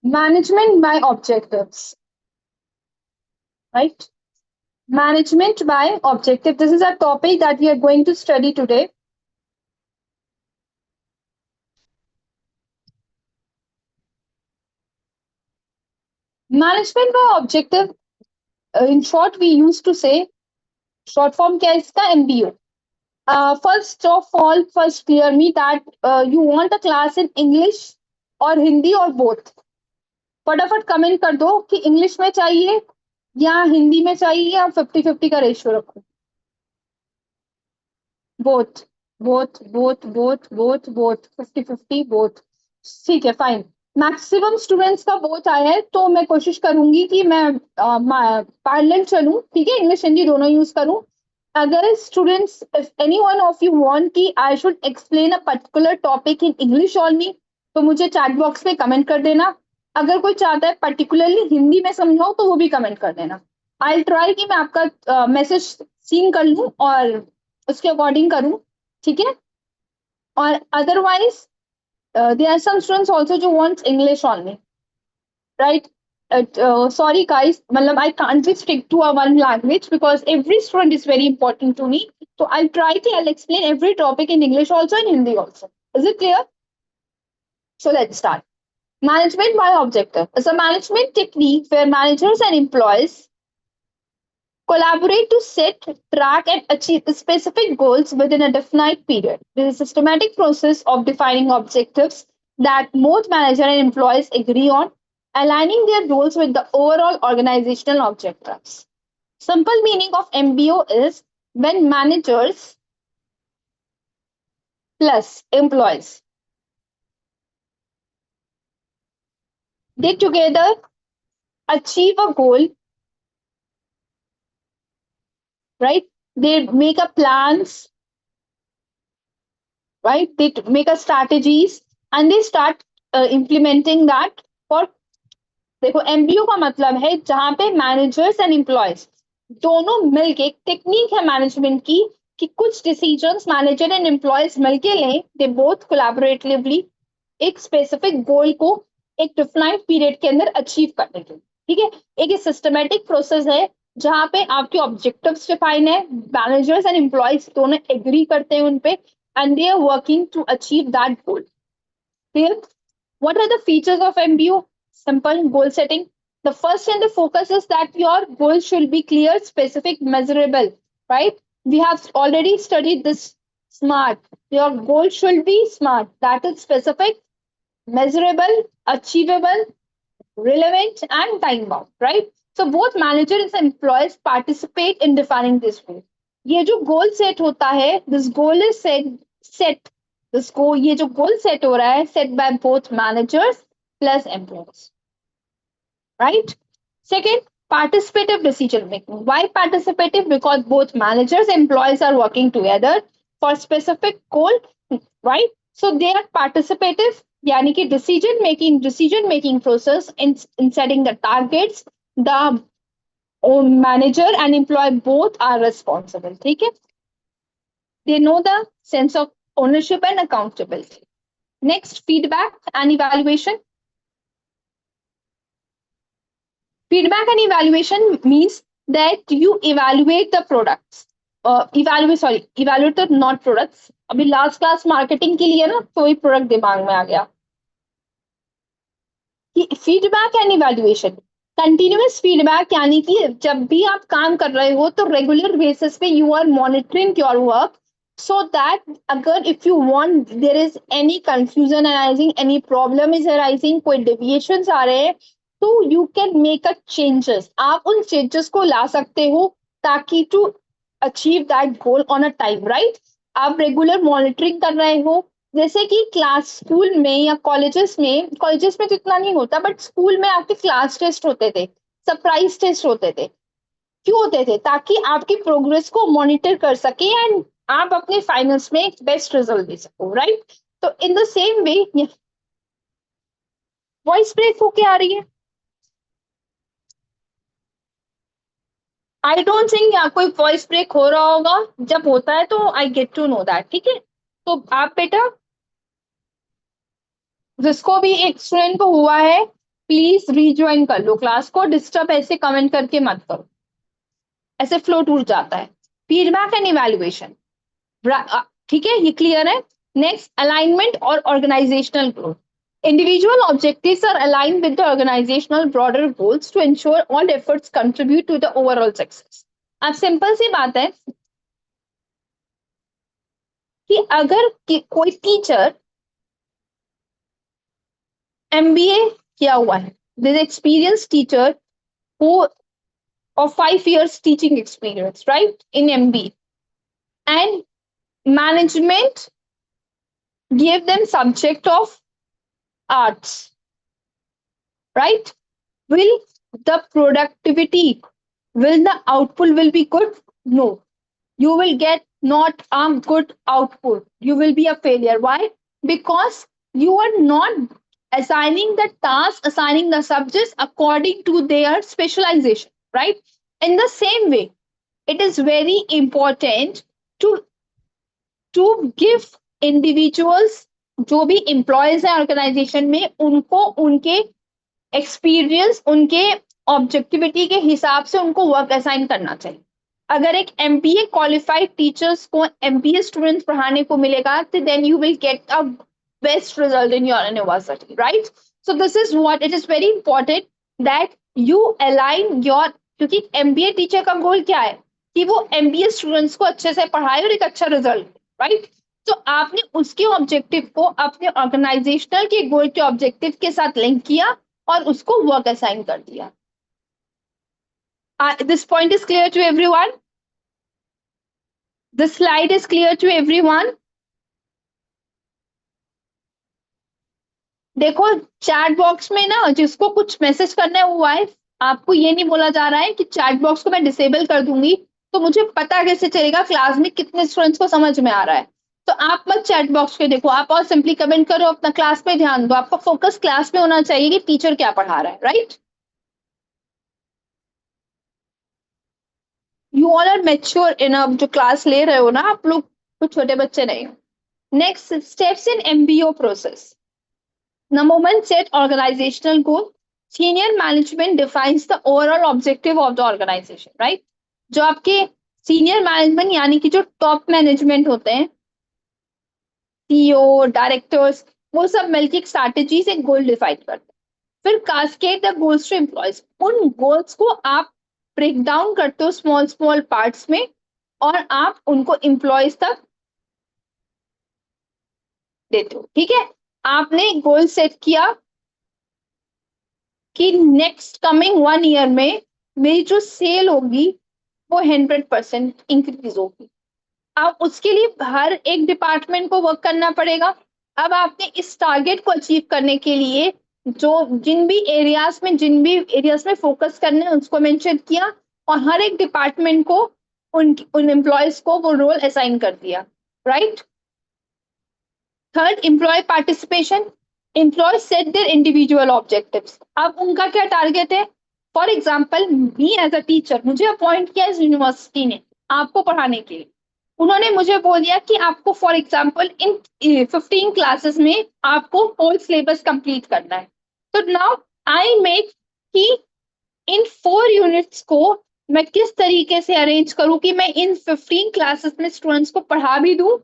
Management by objectives, right? Management by objective. This is a topic that we are going to study today. Management by objective, in short, we used to say, short form क्या है इसका MBO. First of all, first clear me that you want a class in English और हिंदी और both. फटाफट comment कर दो कि English में चाहिए या हिंदी में चाहिए या 50-50 का रेशियो रखो. Both both 50-50 both. ठीक है, फाइन. मैक्सिमम स्टूडेंट्स का बोथ आया है तो मैं कोशिश करूंगी कि मैं पैरेलल चलूं. ठीक है, इंग्लिश हिंदी दोनों यूज करूं. अगर students, if anyone of you want कि I should explain a particular topic in English only, तो मुझे चैट बॉक्स पे कमेंट कर देना. अगर कोई चाहता है पर्टिकुलरली हिंदी में समझाओ तो वो भी कमेंट कर देना. आई ट्राई कि मैं आपका मैसेज सीन कर लूं और उसके अकॉर्डिंग करूं. ठीक है. और otherwise there are some students also who want English only, right? Sorry guys, matlab I can't just stick to a one language because every student is very important to me. So I'll try to I'll explain every topic in English also and Hindi also. Is it clear? So let's start. Management by objective is a management technique where managers and employees collaborate to set, track, and achieve specific goals within a definite period. This is a systematic process of defining objectives that both manager and employees agree on, aligning their goals with the overall organizational objectives. Simple meaning of MBO is when managers plus employees they together achieve a goal, right? They make a plans, right? They make a strategies and they start implementing that for. देखो, MBO का मतलब है जहां पे managers and employees दोनों मिलके, एक technique है मैनेजमेंट की कि कुछ डिसीजंस मैनेजर एंड एम्प्लॉयज मिलके लें, दे बोथ कोलैबोरेटिवली एक स्पेसिफिक गोल को एक डिफाइंड पीरियड के अंदर अचीव करने के लिए. ठीक है, एक सिस्टमेटिक प्रोसेस है जहां पे आपके ऑब्जेक्टिव्स डिफाइन है, मैनेजर्स एंड एम्प्लॉयज दोनों एग्री करते हैं उन पे and they are working to achieve that goal. Clear? What are the features of MBO? Simple goal setting. The first and the focus is that your goal should be clear, specific, measurable, right? We have already studied this SMART. Your goal should be SMART. That is specific, measurable, achievable, relevant, and time bound, right? So both managers and employees participate in defining this goal. ये जो goal set होता है, this goal is set इसको, ये जो goal set हो रहा है, set by both managers plus employees, right? Second, participative decision making. Why participative? Because both managers and employees are working together for specific goal, right? So they are participative, यानी कि decision making process in setting the targets. The manager and employee both are responsible. ठीक है? They know the sense of ownership and accountability. Next, feedback and evaluation. Feedback and evaluation means that you evaluate the products. Evaluate the not products. अभी last class marketing के लिए ना तो ही product दिमाग में आ गया. कि feedback and evaluation, continuous feedback यानी कि जब भी आप काम कर रहे हो तो रेगुलर बेसिस पे you are monitoring your work so that अगर if you want there is any confusion arising, any problem is arising, कोई deviations आ रहे हैं तो you can make a changes. आप उन changes को ला सकते हो ताकि to achieve that goal on a time, right? आप रेगुलर मॉनिटरिंग कर रहे हो, जैसे कि क्लास स्कूल में या कॉलेजेस में तो इतना नहीं होता, बट स्कूल में आपके क्लास टेस्ट होते थे, सरप्राइज टेस्ट होते थे. क्यों होते थे? ताकि आपकी प्रोग्रेस को मॉनिटर कर सके एंड आप अपने फाइनल्स में बेस्ट रिजल्ट दे सको, राइट? तो in the same way, voice break होके आ रही है. आई डोंट थिंक यहाँ कोई वॉइस ब्रेक हो रहा होगा. जब होता है तो I get to know that. ठीक है, तो आप बेटा जिसको भी एक स्टूडेंट को हुआ है प्लीज रीज्वाइन कर लो क्लास को, डिस्टर्ब ऐसे कमेंट करके मत करो, ऐसे फ्लो टूट जाता है। फीडबैक एंड इवैल्यूएशन, ठीक है, ये क्लियर है। नेक्स्ट, अलाइनमेंट और organisational growth. Individual objectives are aligned with the organizational broader goals to ensure all efforts contribute to the overall success. अब सिंपल सी बात है कि अगर कोई टीचर MBA किया हुआ है, this experienced teacher who of 5 years teaching experience, right, in MBA, and management gave them subject of arts, right? Will the productivity, will the output will be good? No, you will get not good output, you will be a failure. Why? Because you are not assigning the task, assigning the subjects according to their specialization, right? In the same way, it is very important to give individuals, जो भी employees है organisation में, उनको उनके experience, उनके objectivity के हिसाब से उनको वर्क असाइन करना चाहिए। अगर एक MBA क्वालिफाइड टीचर्स को MBA स्टूडेंट्स पढ़ाने को मिलेगा, तो then you will get a best result in your university, right? So this is what it is very important that you align your, क्योंकि MBA टीचर का गोल क्या है कि वो MBA स्टूडेंट्स को अच्छे से पढ़ाए और एक अच्छा रिजल्ट, राइट? तो आपने उसके ऑब्जेक्टिव को अपने ऑर्गेनाइजेशनल के गोल के ऑब्जेक्टिव के साथ लिंक किया और उसको वर्क असाइन कर दिया। This point is clear to everyone? This slide is clear to everyone? देखो चैट बॉक्स में ना जिसको कुछ मैसेज करना हुआ है, आपको ये नहीं बोला जा रहा है कि चैट बॉक्स को मैं डिसेबल कर दूंगी तो मुझे पता कैसे चलेगा क्लास में कितने स्टूडेंट्स को समझ में आ रहा है। तो आप मत चैट बॉक्स पे देखो, आप और सिंपली कमेंट करो, अपना क्लास पे ध्यान दो। आपका फोकस क्लास पे होना चाहिए कि टीचर क्या पढ़ा रहा है, right? You all are mature enough, जो क्लास ले रहे हो ना आप लोग, कुछ छोटे बच्चे नहीं हो। Next, steps in MBO process. Number 1, set organizational goal. Senior management defines the overall objective of the organization, right? जो आपके सीनियर मैनेजमेंट यानी कि जो टॉप मैनेजमेंट होते हैं, CEO, डायरेक्टर्स, वो सब मिलकर एक स्ट्रैटेजी से गोल डिफाइन करते हैं। फिर cascade the goals to employees. उन गोल्स को आप ब्रेक डाउन करते हो स्मॉल स्मॉल पार्ट्स में और आप उनको एम्प्लॉयज तक देते हो, ठीक है? आपने गोल सेट किया कि नेक्स्ट कमिंग 1 ईयर में मेरी जो सेल होगी वो 100% इंक्रीज होगी। अब उसके लिए हर एक डिपार्टमेंट को वर्क करना पड़ेगा। अब आपने इस टारगेट को अचीव करने के लिए जो जिन भी एरियाज में फोकस करना है उसको मेंशन किया और हर एक डिपार्टमेंट को उन एम्प्लॉयज को वो रोल असाइन कर दिया, right? Third, employee participation. Employee set their individual objectives. अब उनका क्या टारगेट है? For example, me as a teacher, मुझे अपॉइंट किया इस यूनिवर्सिटी ने आपको पढ़ाने के लिए। उन्होंने मुझे बोल दिया कि आपको फॉर एग्जाम्पल इन 15 क्लासेस में आपको होल सिलेबस कंप्लीट करना है। तो नाउ आई मेक कि इन 4 यूनिट्स को मैं किस तरीके से अरेंज करूं कि मैं इन 15 क्लासेस में स्टूडेंट्स को पढ़ा भी दूं,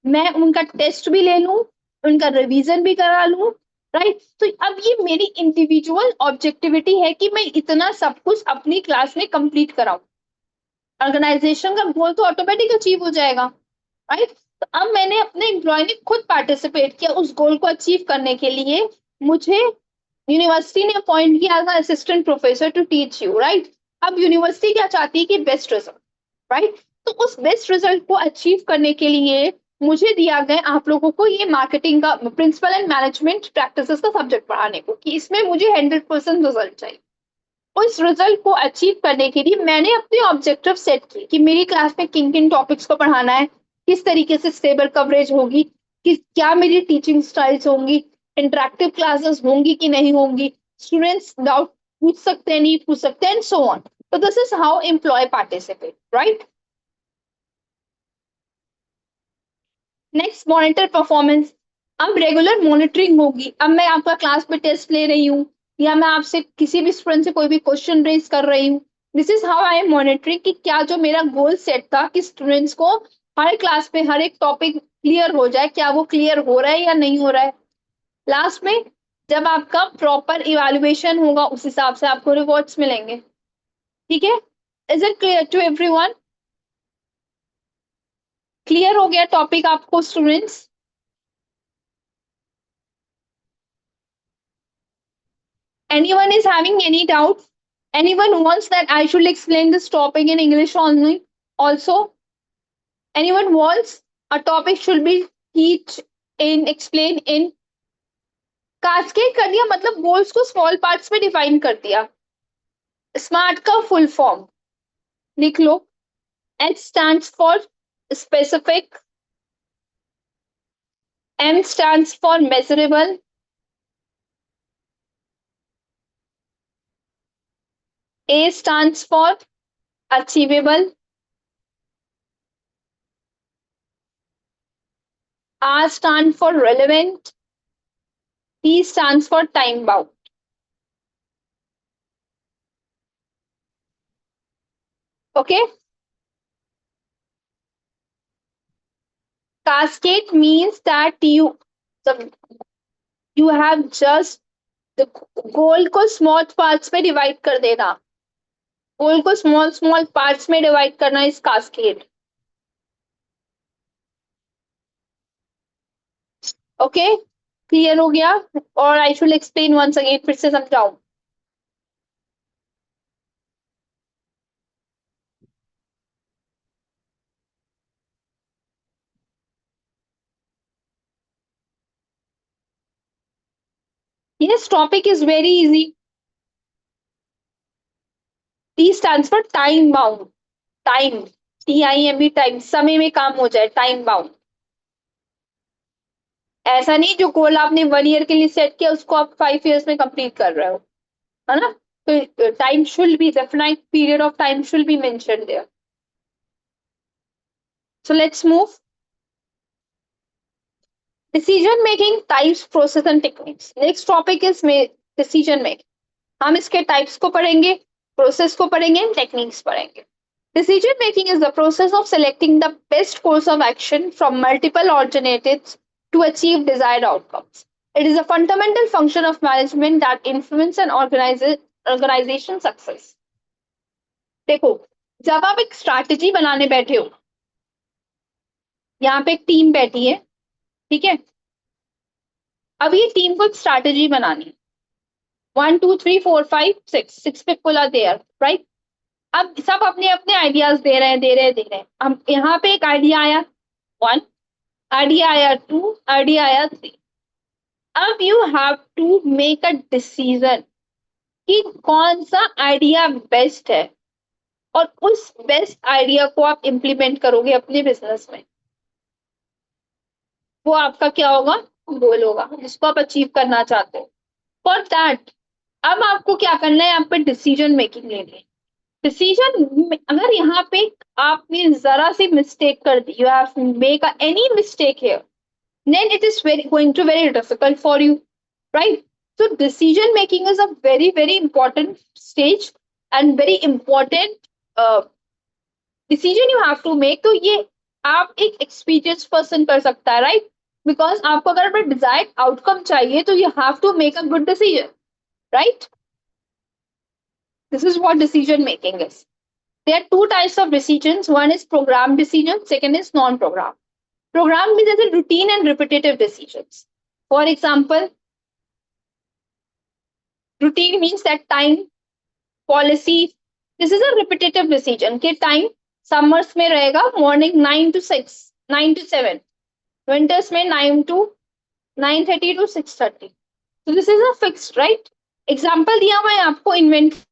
मैं उनका टेस्ट भी ले लूं, उनका रिवीजन भी करा लूं, राइट? तो अब ये मेरी इंडिविजुअल ऑब्जेक्टिविटी है कि मैं इतना सब कुछ अपनी क्लास में कंप्लीट कराऊं। ऑर्गेनाइजेशन का गोल तो ऑटोमेटिक अचीव हो जाएगा, राइट? तो अब मैंने अपने एम्प्लॉय ने खुद पार्टिसिपेट किया उस गोल को अचीव करने के लिए। मुझे यूनिवर्सिटी ने अपॉइंट किया as assistant professor to teach you, right? अब यूनिवर्सिटी क्या चाहती है कि बेस्ट रिजल्ट, राइट? तो उस बेस्ट रिजल्ट को अचीव करने के लिए मुझे दिया गया आप लोगों को ये मार्केटिंग का प्रिंसिपल एंड मैनेजमेंट प्रैक्टिसेस का सब्जेक्ट पढ़ाने को, कि इसमें मुझे 100% रिजल्ट चाहिए। उस रिजल्ट को अचीव करने के लिए मैंने अपने ऑब्जेक्टिव सेट किए कि मेरी क्लास में किन किन टॉपिक्स को पढ़ाना है, किस तरीके से स्टेबल कवरेज होगी, क्या मेरी टीचिंग स्टाइल्स होंगी, इंटरेक्टिव क्लासेस होंगी कि नहीं होंगी, स्टूडेंट्स डाउट पूछ सकते हैं नहीं पूछ सकते, एंड सो ऑन। तो this is how employee participate, right? Next, monitor performance. अब रेगुलर मॉनिटरिंग होगी। अब मैं आपका क्लास में टेस्ट ले रही हूँ, या मैं आपसे किसी भी स्टूडेंट से कोई भी क्वेश्चन रेज कर रही हूँ, this is how I am monitoring कि क्या जो मेरा गोल सेट था कि स्टूडेंट्स को हर क्लास में हर एक टॉपिक क्लियर हो जाए, क्या वो क्लियर हो रहा है या नहीं हो रहा है। लास्ट में जब आपका प्रॉपर इवैल्यूएशन होगा उस हिसाब से आपको रिवॉर्ड्स मिलेंगे। ठीक है, is it clear to everyone? Clear हो गया टॉपिक आपको students? Anyone is having any doubt? Anyone wants that I should explain this topic in English only? Also, anyone wants a topic should be teach in explain in cascade कर दिया, मतलब goals को small parts में define कर दिया। Smart का full form लिख लो। H stands for specific, M stands for measurable, A stands for achievable, R stands for relevant, T stands for time bound. Okay? Cascade means that you have just the goal को small parts में divide कर देना। गोल को small small parts में divide करना is cascade. Okay? Clear हो गया? और I should explain once again, फिर से समझाऊं। Yes, topic is very easy. T stands for time bound. Time. TIME time. समय में काम हो जाए, time bound. ऐसा नहीं जो गोल आपने 1 ईयर के लिए सेट किया उसको आप 5 इयर्स में कंप्लीट कर रहे हो, है ना? तो time should be definite, period of time should be mentioned there. So let's move. Decision making types, process and techniques. Next topic is decision making. हम इसके टाइप्स को पढ़ेंगे, प्रोसेस को पढ़ेंगे, टेक्निक्स पढ़ेंगे। Decision making is the process of selecting the best course of action from multiple alternatives to achieve desired outcomes. It is a fundamental function of management that influence an organization success. देखो, जब आप एक strategy बनाने बैठे हो, यहाँ पे एक टीम बैठी है, ठीक है? अब ये टीम को एक स्ट्रैटेजी बनानी है। 1 2 3 4 5 6 people are there, right? अब सब अपने अपने आइडियाज दे रहे हैं। हम यहाँ पे एक आइडिया आया 1, आइडिया आया 2, आइडिया आया 3। अब you have to make a decision कि कौन सा आइडिया बेस्ट है और उस बेस्ट आइडिया को आप इम्प्लीमेंट करोगे अपने बिजनेस में। वो आपका क्या होगा? गोल होगा जिसको आप अचीव करना चाहते हो। फॉर दैट अब आपको क्या करना है? आप पे डिसीजन मेकिंग लेनी है। डिसीजन अगर यहाँ पे आपने जरा सी मिस्टेक कर दी, you have make any mistake here, then it is going to very difficult for you, right? So decision making is a very important stage and very important decision you have to make. तो ये आप एक experienced person कर सकता है, right? Because आपको अगर अपना desired outcome चाहिए तो you have to make a good decision, right? This is what decision making is. There are two types of decisions. One is program decision, second is non-program. Program means as a routine and repetitive decisions. For example, routine means that time, policy. This is a repetitive decision. कि time summers में रहेगा morning 9 to 6, 9 to 7. Winters में 9 to 9:30 to 6:30. So this is a fixed, right? Example दिया हुआ है आपको invent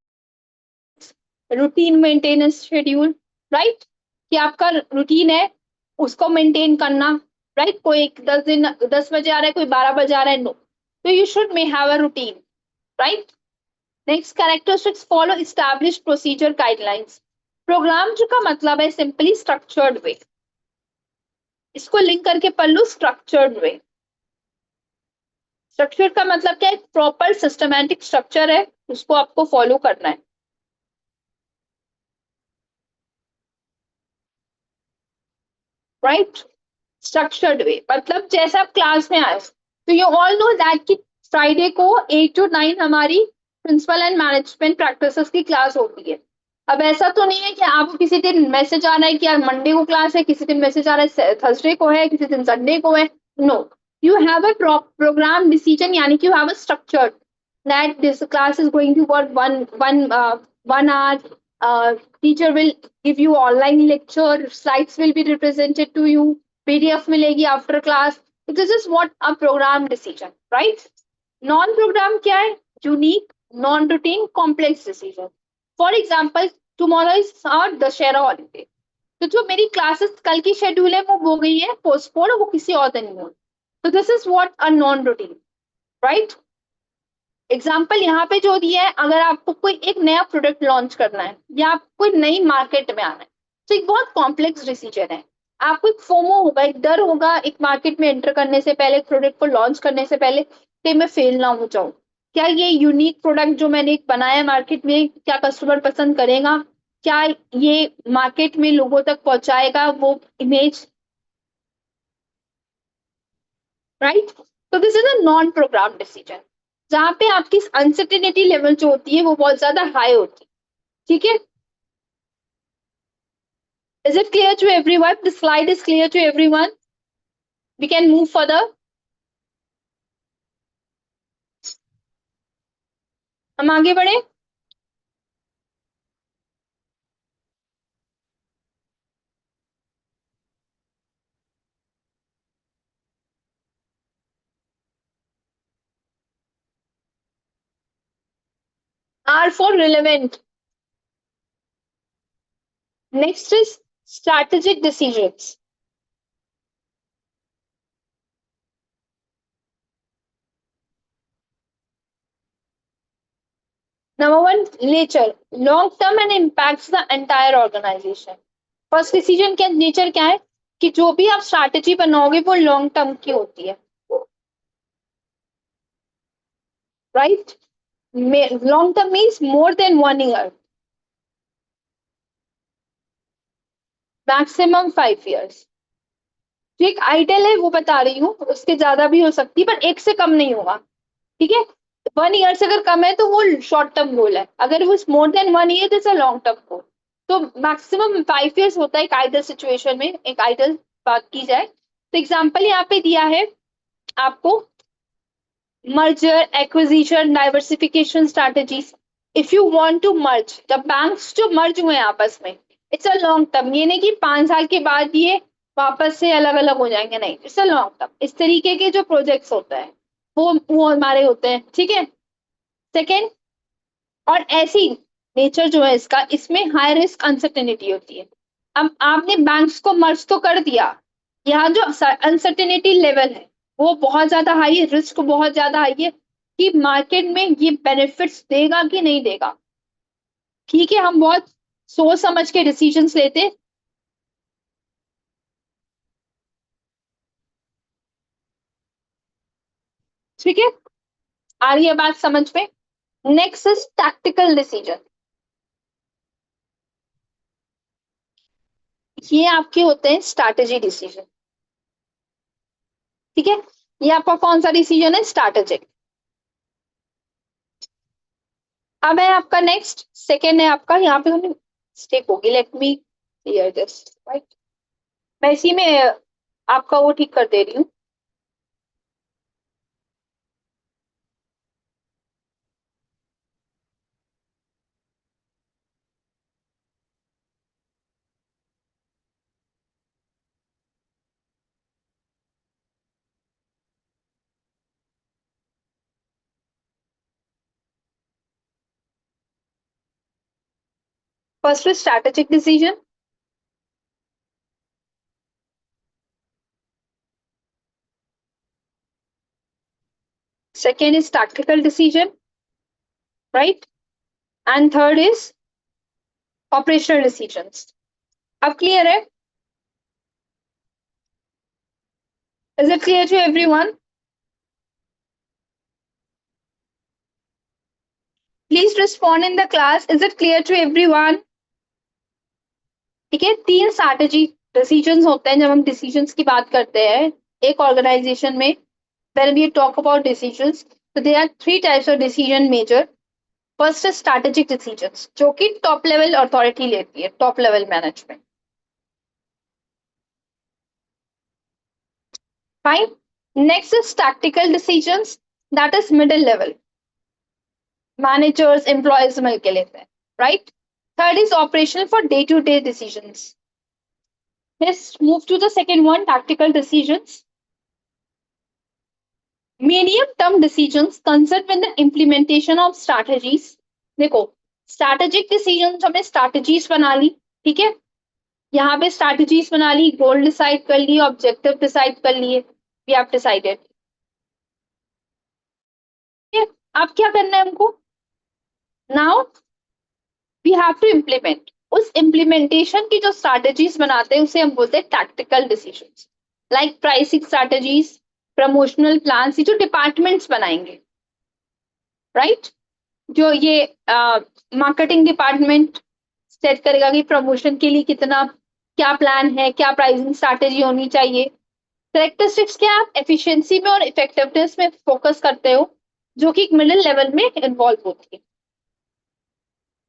routine maintenance schedule, right? कि आपका रूटीन है उसको मेंटेन करना, राइट? कोई 10 बजे आ रहा है, कोई 12 बजे आ रहा है, नो। तो you should may have a routine, right? Next, characteristics follow established procedure guidelines. Programme जो का मतलब है सिंपली स्ट्रक्चर्ड वे। इसको लिंक करके पढ़ लो, स्ट्रक्चर्ड वे। स्ट्रक्चर का मतलब क्या है? प्रॉपर सिस्टमैटिक स्ट्रक्चर है, उसको आपको फॉलो करना है, राइट? स्ट्रक्चर्ड वे मतलब जैसे आप क्लास में आए, तो यू ऑल नो दैट कि फ्राइडे को 8 to 9 हमारी प्रिंसिपल एंड मैनेजमेंट प्रैक्टिसेस की क्लास होती है। अब ऐसा तो नहीं है कि आपको किसी दिन मैसेज आ रहा है कि यार मंडे को क्लास है, किसी दिन मैसेज आ रहा है थर्सडे को है, किसी दिन संडे को है। No, you have a programme decision, यानी कि you have a structure that this class is going to work one hour. Teacher will give you online lecture, slides will be represented to you, PDF मिलेगी after class. This is what a program decision, right? Non program क्या है? Unique, non routine, complex decision. For example, tomorrow is our Dussehra holiday. तो जो मेरी classes कल की schedule है वो हो गई है पोस्टपोन, वो किसी और दिन में। तो this is what a non routine, right? Example यहाँ पे जो दिया है, अगर आपको कोई एक नया प्रोडक्ट लॉन्च करना है या आप कोई नई मार्केट में आना है, तो एक बहुत कॉम्प्लेक्स डिसीजन है। आपको एक फोमो होगा, एक डर होगा एक मार्केट में एंटर करने से पहले, एक प्रोडक्ट को लॉन्च करने से पहले, कि मैं फेल ना हो जाऊं। क्या ये यूनिक प्रोडक्ट जो मैंने बनाया मार्केट में, क्या कस्टमर पसंद करेगा? क्या ये मार्केट में लोगों तक पहुंचाएगा वो इमेज, राइट? तो this is a non programme decision, जहां पे आपकी अनसर्टेनिटी लेवल जो होती है वो बहुत ज्यादा हाई होती है। ठीक है? Is it clear to everyone? The slide is clear to everyone? We can move further. हम आगे बढ़े। R for relevant. Next is strategic decisions. Number one, nature, long term and impacts the entire organisation. First decision क्या, nature क्या है? कि जो भी आप स्ट्रैटेजी बनाओगे वो लॉन्ग टर्म की होती है, right? Long term means more than 1 year, maximum 5 years। जो एक आइडल है वो बता रही हूँ, उसके ज्यादा भी हो सकती है, पर एक से कम नहीं होगा। ठीक है? 1 year से अगर कम है तो वो शॉर्ट टर्म गोल है, अगर वो मोर देन 1 year तो लॉन्ग टर्म गोल। तो मैक्सिमम 5 years होता है एक आइडल सिचुएशन में, एक आइडल बात की जाए तो। एग्जाम्पल यहाँ पे दिया है आपको, merger, acquisition, diversification strategies. If you want to merge the banks जो मर्ज हुए हैं आपस में, इट्स अ लॉन्ग टर्म, ये नहीं कि 5 साल के बाद ये वापस से अलग अलग हो जाएंगे, नहीं, इट्स अ लॉन्ग टर्म। इस तरीके के जो प्रोजेक्ट्स होते हैं वो हमारे होते हैं। ठीक है? सेकेंड, और ऐसी नेचर जो है इसका, इसमें हाई रिस्क अनसर्टेनिटी होती है। अब आपने बैंक्स को मर्ज तो कर दिया, यहाँ जो अनसर्टेनिटी लेवल है वो बहुत ज्यादा हाई है, रिस्क बहुत ज्यादा हाई है कि मार्केट में ये बेनिफिट्स देगा कि नहीं देगा। ठीक है, हम बहुत सोच समझ के डिसीजंस लेते। ठीक है, आ रही है बात समझ में? Next is tactical decision. ये आपके होते हैं स्ट्रैटेजी डिसीजन। ठीक है, ये आपका कौन सा डिसीजन है? स्ट्रैटेजिक। अब है आपका नेक्स्ट, सेकेंड है आपका, यहाँ पे हमें मिस्टेक होगी, let me clear this, right? मैं इसी में आपका वो ठीक कर दे रही हूँ। First is strategic decision, second is tactical decision, right? And third is operational decisions. अब क्लियर है? Is it clear to everyone? Please respond in the class. Is it clear to everyone? ठीक है, 3 स्ट्रैटेजी डिसीजंस होते हैं जब हम decisions की बात करते हैं एक ऑर्गेनाइजेशन में. when we talk about decisions, so there are 3 types of decision major. First is strategic decisions, जो कि टॉप लेवल अथॉरिटी लेती है, top level management. Fine. Next is tactical decisions, that is middle level. Managers employees मिलके लेते हैं, right. Third is operational for day to day decisions. Let's move to the second one, tactical decisions. Medium term decisions concern with the implementation of strategies. देखो, strategic decisions हमने strategies बना ली, ठीक है. यहाँ पे स्ट्रैटेजीज बना ली, गोल डिसाइड कर ली, objective decide कर लिए, वी हैव डिसाइडेड. अब क्या करना है हमको? Now we have to implement. उस इम्प्लीमेंटेशन की जो स्ट्रैटेजीज बनाते हैं उसे हम बोलते हैं tactical decisions. Like pricing strategies, promotional plan, जो डिपार्टमेंट्स बनाएंगे, राइट. जो ये मार्केटिंग डिपार्टमेंट सेट करेगा कि प्रमोशन के लिए कितना क्या प्लान है, क्या प्राइसिंग स्ट्रैटेजी होनी चाहिए. कैरेक्टरिस्टिक्स क्या, आप एफिशिएंसी में और इफेक्टिवनेस में फोकस करते हो, जो कि एक मिडिल लेवल में इन्वॉल्व होती है.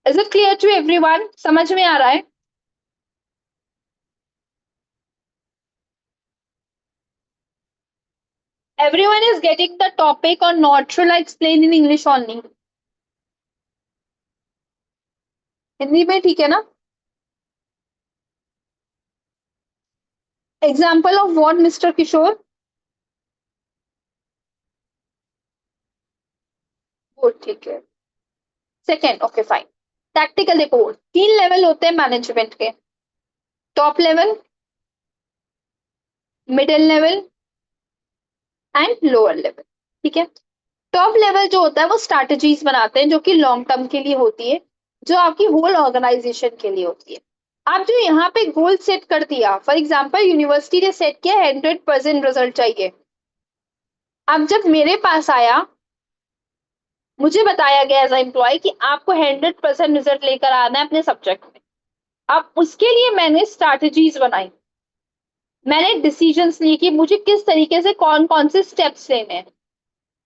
Is it clear to everyone? समझ में आ रहा है? Everyone is getting the topic or not? Should I explain in English only? Hindi में ठीक है ना? Example of what, Mr. Kishore? Good, ठीक है. Second, okay fine. टैक्टिकल, देखो 3 लेवल होते हैं मैनेजमेंट के. Top level, middle level and lower level. ठीक है. टॉप लेवल जो होता है वो स्ट्रैटेजीज बनाते हैं जो कि लॉन्ग टर्म के लिए होती है, जो आपकी होल ऑर्गेनाइजेशन के लिए होती है. आप जो यहाँ पे गोल सेट कर दिया, फॉर एग्जांपल यूनिवर्सिटी ने सेट किया 100% रिजल्ट चाहिए. अब जब मेरे पास आया, मुझे बताया गया एज एम्प्लॉय कि आपको 100% रिजल्ट लेकर आना है अपने सब्जेक्ट में. अब उसके लिए मैंने स्ट्रैटेजीज बनाई, मैंने डिसीजंस लिए कि मुझे किस तरीके से कौन कौन से स्टेप्स लेने हैं,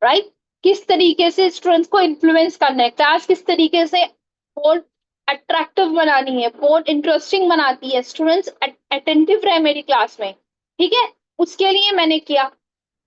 राइट. किस तरीके से स्टूडेंट्स को इन्फ्लुएंस करना है, क्लास किस तरीके से बहुत अट्रैक्टिव बनानी है, बहुत इंटरेस्टिंग बनाती है, स्टूडेंट्स अटेंटिव रहे मेरी क्लास में. ठीक है, उसके लिए मैंने किया.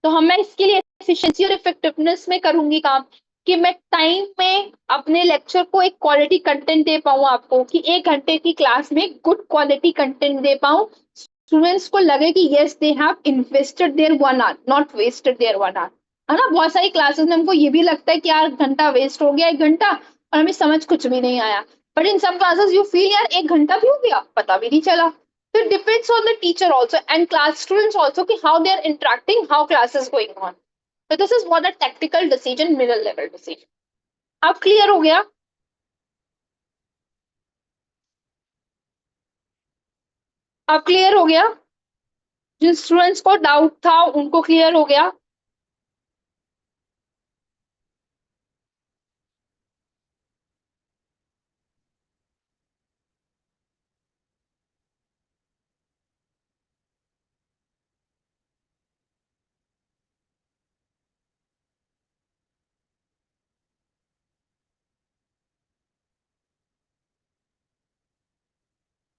तो हम मैं इसके लिए एफिशिएंसी और इफेक्टिवनेस में करूंगी काम, कि मैं टाइम में अपने लेक्चर को एक क्वालिटी कंटेंट दे पाऊं आपको, कि 1 घंटे की क्लास में गुड क्वालिटी कंटेंट दे पाऊं, स्टूडेंट्स को लगे कि yes they have invested their 1 hour, not wasted their 1 hour. है ना, बहुत सारी क्लासेस में हमको ये भी लगता है कि यार घंटा वेस्ट हो गया, 1 घंटा, और हमें समझ कुछ भी नहीं आया. But in some classes you feel यार 1 घंटा भी हो गया, पता भी नहीं चला. So it depends on the teacher also and class students also, कि how they are interacting, how class is going on. So this is what a tactical decision, middle level decision. अब clear हो गया? अब clear हो गया? जिन students को doubt था उनको क्लियर हो गया?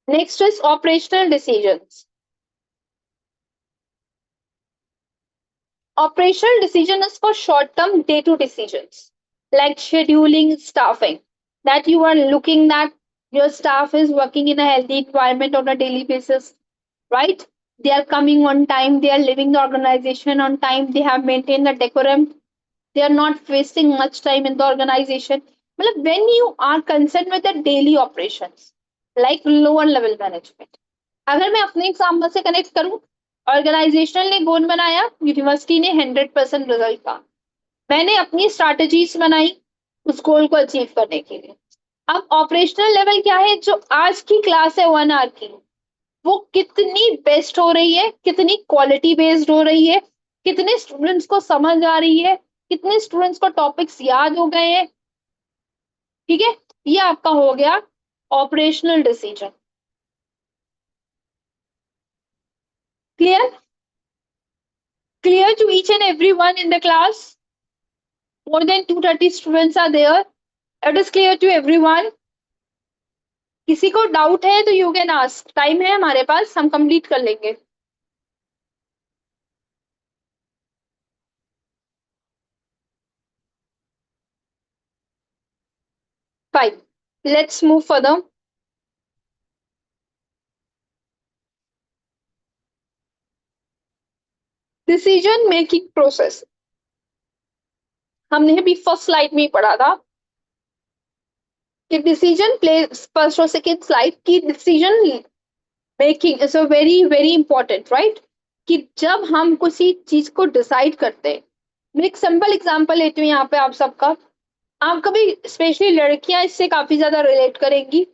Next is operational decisions. Operational decision is for short-term day-to decisions, like scheduling, staffing, that you are looking that your staff is working in a healthy environment on a daily basis, right? They are coming on time, they are leaving the organization on time, they have maintained the decorum, they are not wasting much time in the organization. When you are concerned with the daily operations, like lower level management. अगर मैं अपने example से connect करूं, organisational ने गोल बनाया, university ने 100% result का, मैंने अपनी स्ट्रैटेजीज बनाई उस गोल को अचीव करने के लिए. अब ऑपरेशनल लेवल क्या है, जो आज की क्लास है 1 आवर की, वो कितनी बेस्ट हो रही है, कितनी क्वालिटी बेस्ड हो रही है, कितने स्टूडेंट्स को समझ आ रही है, कितने स्टूडेंट्स को टॉपिक्स याद हो गए हैं, ठीक है, ये आपका हो गया operational decision. Clear? Clear to each and every one in the class? More than 230 students are there. It is clear to every one? किसी को डाउट है तो यू कैन आस्क, टाइम है हमारे पास, हम कंप्लीट कर लेंगे। Fine, let's move further. Decision making process, हमने अभी फर्स्ट स्लाइड में ही पढ़ा था कि डिसीजन प्ले, फर्स्ट और सेकेंड स्लाइड की, decision making is a very very important, right? कि जब हम किसी चीज को डिसाइड करते हैं, मैं एक सिंपल एग्जांपल लेती हूँ यहाँ पे आप सबका, आप कभी, स्पेशली लड़कियां इससे काफी ज्यादा रिलेट करेंगी,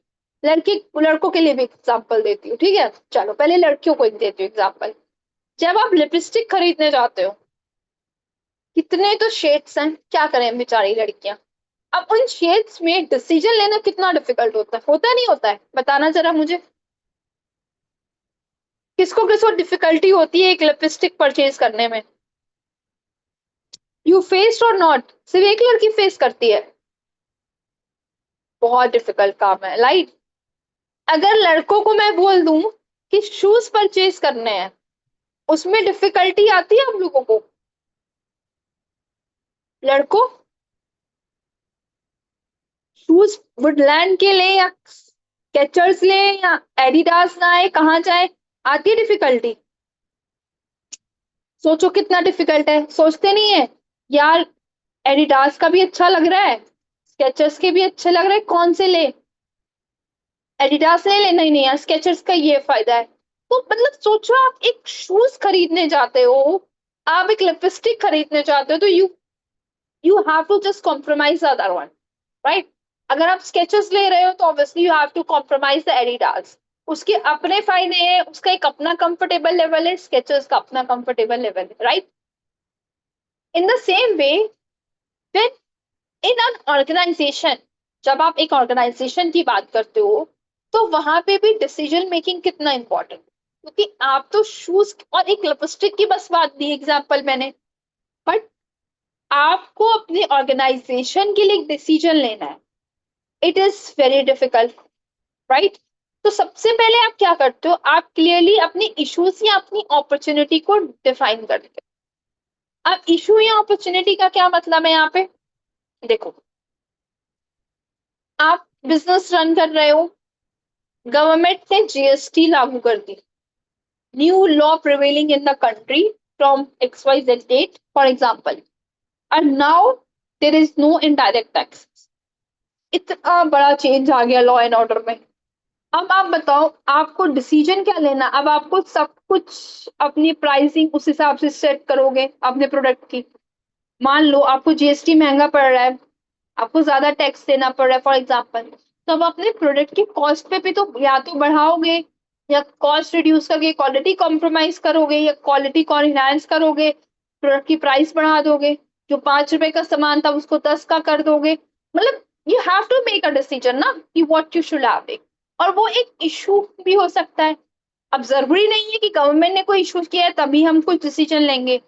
लड़के लड़कों के लिए भी एग्जांपल देती हूँ, ठीक है? चलो पहले लड़कियों को एक देती हूँ एग्जांपल। जब आप लिपस्टिक खरीदने जाते हो, कितने तो शेड्स हैं, क्या करें बेचारी लड़कियां, अब उन शेड्स में डिसीजन लेना कितना डिफिकल्ट होता नहीं होता है? बताना जरा मुझे, किसको किसको डिफिकल्टी होती है एक लिपस्टिक परचेज करने में? यू फेस्ड और नॉट? सिर्फ एक लड़की फेस करती है? बहुत डिफिकल्ट काम है, राइट? अगर लड़कों को मैं बोल दूं कि शूज परचेज करने हैं, उसमें डिफिकल्टी आती है हम लोगों को? लड़कों, शूज वुडलैंड के ले या स्केचर्स ले या एडिडास जाए, कहाँ जाए, आती है डिफिकल्टी? सोचो कितना डिफिकल्ट है, सोचते नहीं है यार? एडिडास का भी अच्छा लग रहा है, स्केचर्स के भी अच्छे लग रहे हैं, कौन से ले? एडिडास ले लेना ही नहीं यार, स्केचर्स का ये फायदा है। तो मतलब सोचो, आप एक शूज खरीदने जाते हो, आप एक लिपस्टिक खरीदने जाते हो, तो you have to just compromise the other one, right? अगर आप स्केचेस ले रहे हो तो obviously you have to compromise the Adidas. उसके अपने फायदे हैं, उसका एक अपना कंफर्टेबल लेवल है, स्केचेस का अपना कंफर्टेबल लेवल है, राइट? इन द सेम वे, फिर इन एन ऑर्गेनाइजेशन, जब आप एक ऑर्गेनाइजेशन की बात करते हो, तो वहां पे भी डिसीजन मेकिंग कितना इंपॉर्टेंट, क्योंकि आप तो शूज और एक लिपस्टिक की बस बात दी एग्जांपल मैंने, बट आपको अपनी ऑर्गेनाइजेशन के लिए एक डिसीजन लेना है, it is very difficult, right? तो सबसे पहले आप क्या करते हो, आप क्लियरली अपनी इश्यूज या अपनी अपॉर्चुनिटी को डिफाइन करते हो। अब इशू या अपॉर्चुनिटी का क्या मतलब है यहाँ पे? देखो, आप बिजनेस रन कर रहे हो, गवर्नमेंट ने जीएसटी लागू कर दी, new law prevailing in the country from XYZ date for example, and now there is no indirect tax. इतना बड़ा चेंज आ गया लॉ एंड ऑर्डर में। अब आप बताओ, आपको डिसीजन क्या लेना? अब आपको सब कुछ अपनी प्राइसिंग उस हिसाब से सेट करोगे अपने प्रोडक्ट की। मान लो आपको जीएसटी महंगा पड़ रहा है, आपको ज्यादा टैक्स देना पड़ रहा है फॉर एग्जाम्पल, तो अब अपने प्रोडक्ट की कॉस्ट पे भी तो या तो बढ़ाओगे, या कॉस्ट रिड्यूस करके क्वालिटी कॉम्प्रोमाइज करोगे, या क्वालिटी को इनहांस करोगे, प्रोडक्ट की प्राइस बढ़ा दोगे, जो 5 रुपए का सामान था उसको 10 का कर दोगे। मतलब you have to make a decision ना कि व्हाट यू शुड हैव। और वो एक इशू भी हो सकता है। अब जरूरी नहीं है कि गवर्नमेंट ने कोई इशू किया है तभी हम कुछ डिसीजन लेंगे।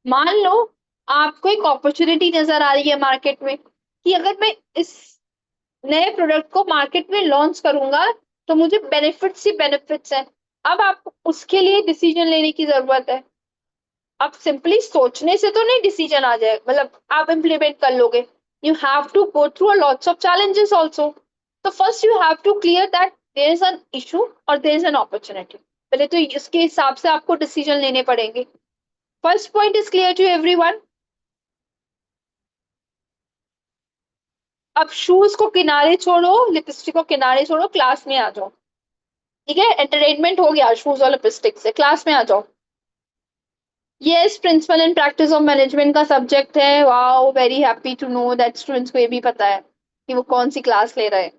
मान लो आपको एक अपॉर्चुनिटी नजर आ रही है मार्केट में, कि अगर मैं इस नए प्रोडक्ट को मार्केट में लॉन्च करूंगा तो मुझे बेनिफिट्स ही बेनिफिट्स हैं। अब आपको उसके लिए डिसीजन लेने की जरूरत है। अब सिंपली सोचने से तो नहीं डिसीजन आ जाए, मतलब आप इम्प्लीमेंट कर लोगे। You have to go through lots of challenges also. तो first you have to clear that there is an issue और देयर इज एन अपॉर्चुनिटी। पहले तो इसके हिसाब से आपको डिसीजन लेने पड़ेंगे। First point is clear to everyone? अब शूज को किनारे छोड़ो, लिपस्टिक को किनारे छोड़ो, क्लास में आ जाओ। ठीक है, एंटरटेनमेंट हो गया शूज और लिपस्टिक से, क्लास में आ जाओ। Yes, principle and practice of management का सब्जेक्ट है। Wow, very happy to know that students को ये भी पता है कि वो कौन सी क्लास ले रहे हैं।